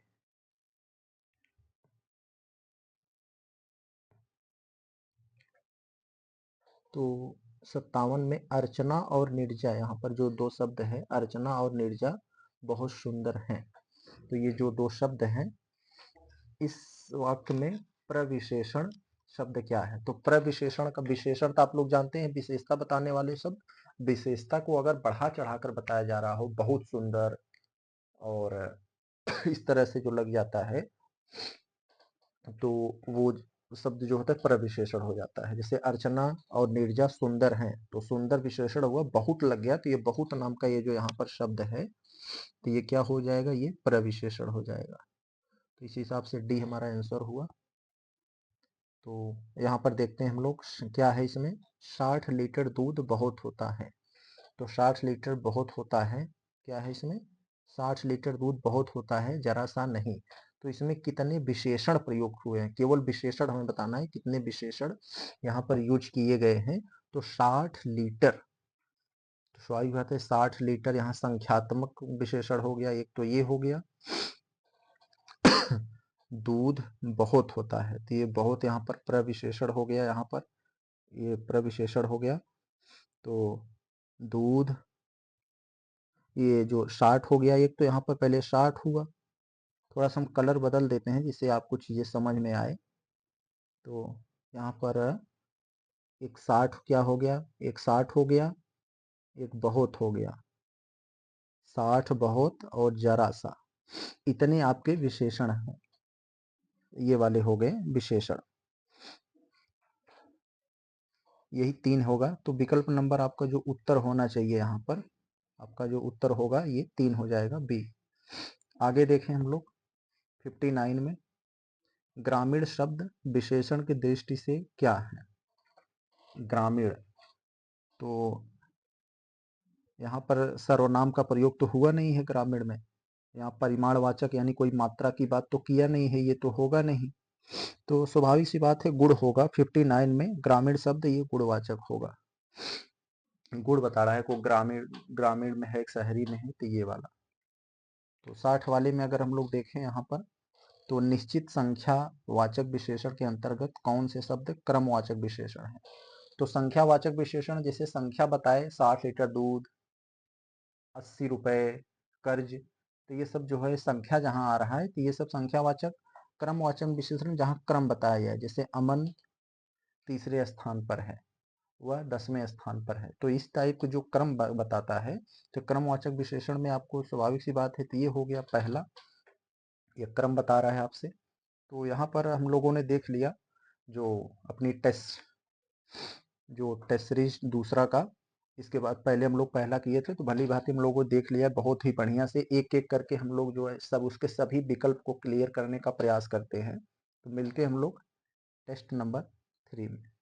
तो 57 में अर्चना और निर्जा, यहाँ पर जो 2 शब्द है अर्चना और निर्जा बहुत सुंदर हैं। तो ये जो 2 शब्द हैं, इस वाक्य में प्रविशेषण शब्द क्या है। तो प्रविशेषण का विशेषण तो आप लोग जानते हैं, विशेषता बताने वाले शब्द। विशेषता को अगर बढ़ा चढ़ाकर बताया जा रहा हो, बहुत सुंदर और इस तरह से जो लग जाता है, तो वो शब्द जो होता है प्रविशेषण हो जाता है। जैसे अर्चना और नीरजा सुंदर हैं, तो सुंदर विशेषण हुआ, बहुत लग गया, तो ये बहुत नाम का ये जो यहाँ पर शब्द है, तो ये क्या हो जाएगा, ये प्रविशेषण हो जाएगा। तो इस हिसाब से डी हमारा आंसर हुआ। तो यहाँ पर देखते हैं हम लोग क्या है इसमें, 60 लीटर दूध बहुत होता है। तो 60 लीटर बहुत होता है, क्या है इसमें, 60 लीटर दूध बहुत होता है, जरा सा नहीं। तो इसमें कितने विशेषण प्रयोग हुए हैं, केवल विशेषण हमें बताना है, कितने विशेषण यहाँ पर यूज किए गए हैं। तो 60 लीटर, तो स्वाभाविक बात है 60 लीटर, यहाँ संख्यात्मक विशेषण हो गया एक, तो ये हो गया दूध बहुत होता है, तो ये बहुत यहाँ पर प्रविशेषण हो गया, यहाँ पर ये प्रविशेषण हो गया। तो दूध, ये जो 60 हो गया एक, तो यहाँ पर पहले 60 हुआ, थोड़ा सा हम कलर बदल देते हैं जिससे आपको चीजें समझ में आए। तो यहाँ पर एक 60 क्या हो गया, एक 60 हो गया, एक बहुत हो गया, 60 बहुत और जरा सा, इतने आपके विशेषण हैं, ये वाले हो गए विशेषण। यही 3 होगा। तो विकल्प नंबर आपका जो उत्तर होना चाहिए, यहाँ पर आपका जो उत्तर होगा ये 3 हो जाएगा, बी। आगे देखें हम लोग 59 में, ग्रामीण शब्द विशेषण की दृष्टि से क्या है। ग्रामीण, तो यहाँ पर सर्वनाम का प्रयोग तो हुआ नहीं है ग्रामीण में, यहाँ परिमाणवाचक यानी कोई मात्रा की बात तो किया नहीं है, ये तो होगा नहीं। तो स्वाभाविक सी बात है, गुण होगा। 59 में ग्रामीण शब्द ये गुणवाचक होगा, गुण बता रहा है को ग्रामीण, ग्रामीण में है, शहरी में है, तो ये वाला। तो 60 वाले में अगर हम लोग देखें यहाँ पर, तो निश्चित संख्या वाचक विशेषण के अंतर्गत कौन से शब्द क्रमवाचक विशेषण है। तो संख्यावाचक विशेषण जैसे संख्या बताए, 60 लीटर दूध, 80 रुपए, कर्ज, तो ये सब जो है संख्या जहां आ रहा है, तो ये सब संख्यावाचक। क्रमवाचक विशेषण जहां क्रम बताया गया है, जैसे अमन तीसरे स्थान पर है, वह 10वें स्थान पर है। तो इस टाइप का जो क्रम बताता है, तो क्रमवाचक विशेषण में आपको स्वाभाविक सी बात है, तो ये हो गया पहला, ये क्रम बता रहा है आपसे। तो यहाँ पर हम लोगों ने देख लिया जो अपनी टेस्ट सीरीज दूसरा का। इसके बाद पहले हम लोग पहला किए थे, तो भली भांति हम लोगों को देख लिया बहुत ही बढ़िया से, एक एक करके हम लोग जो है सब उसके सभी विकल्प को क्लियर करने का प्रयास करते हैं। तो मिलते हम लोग टेस्ट नंबर 3 में।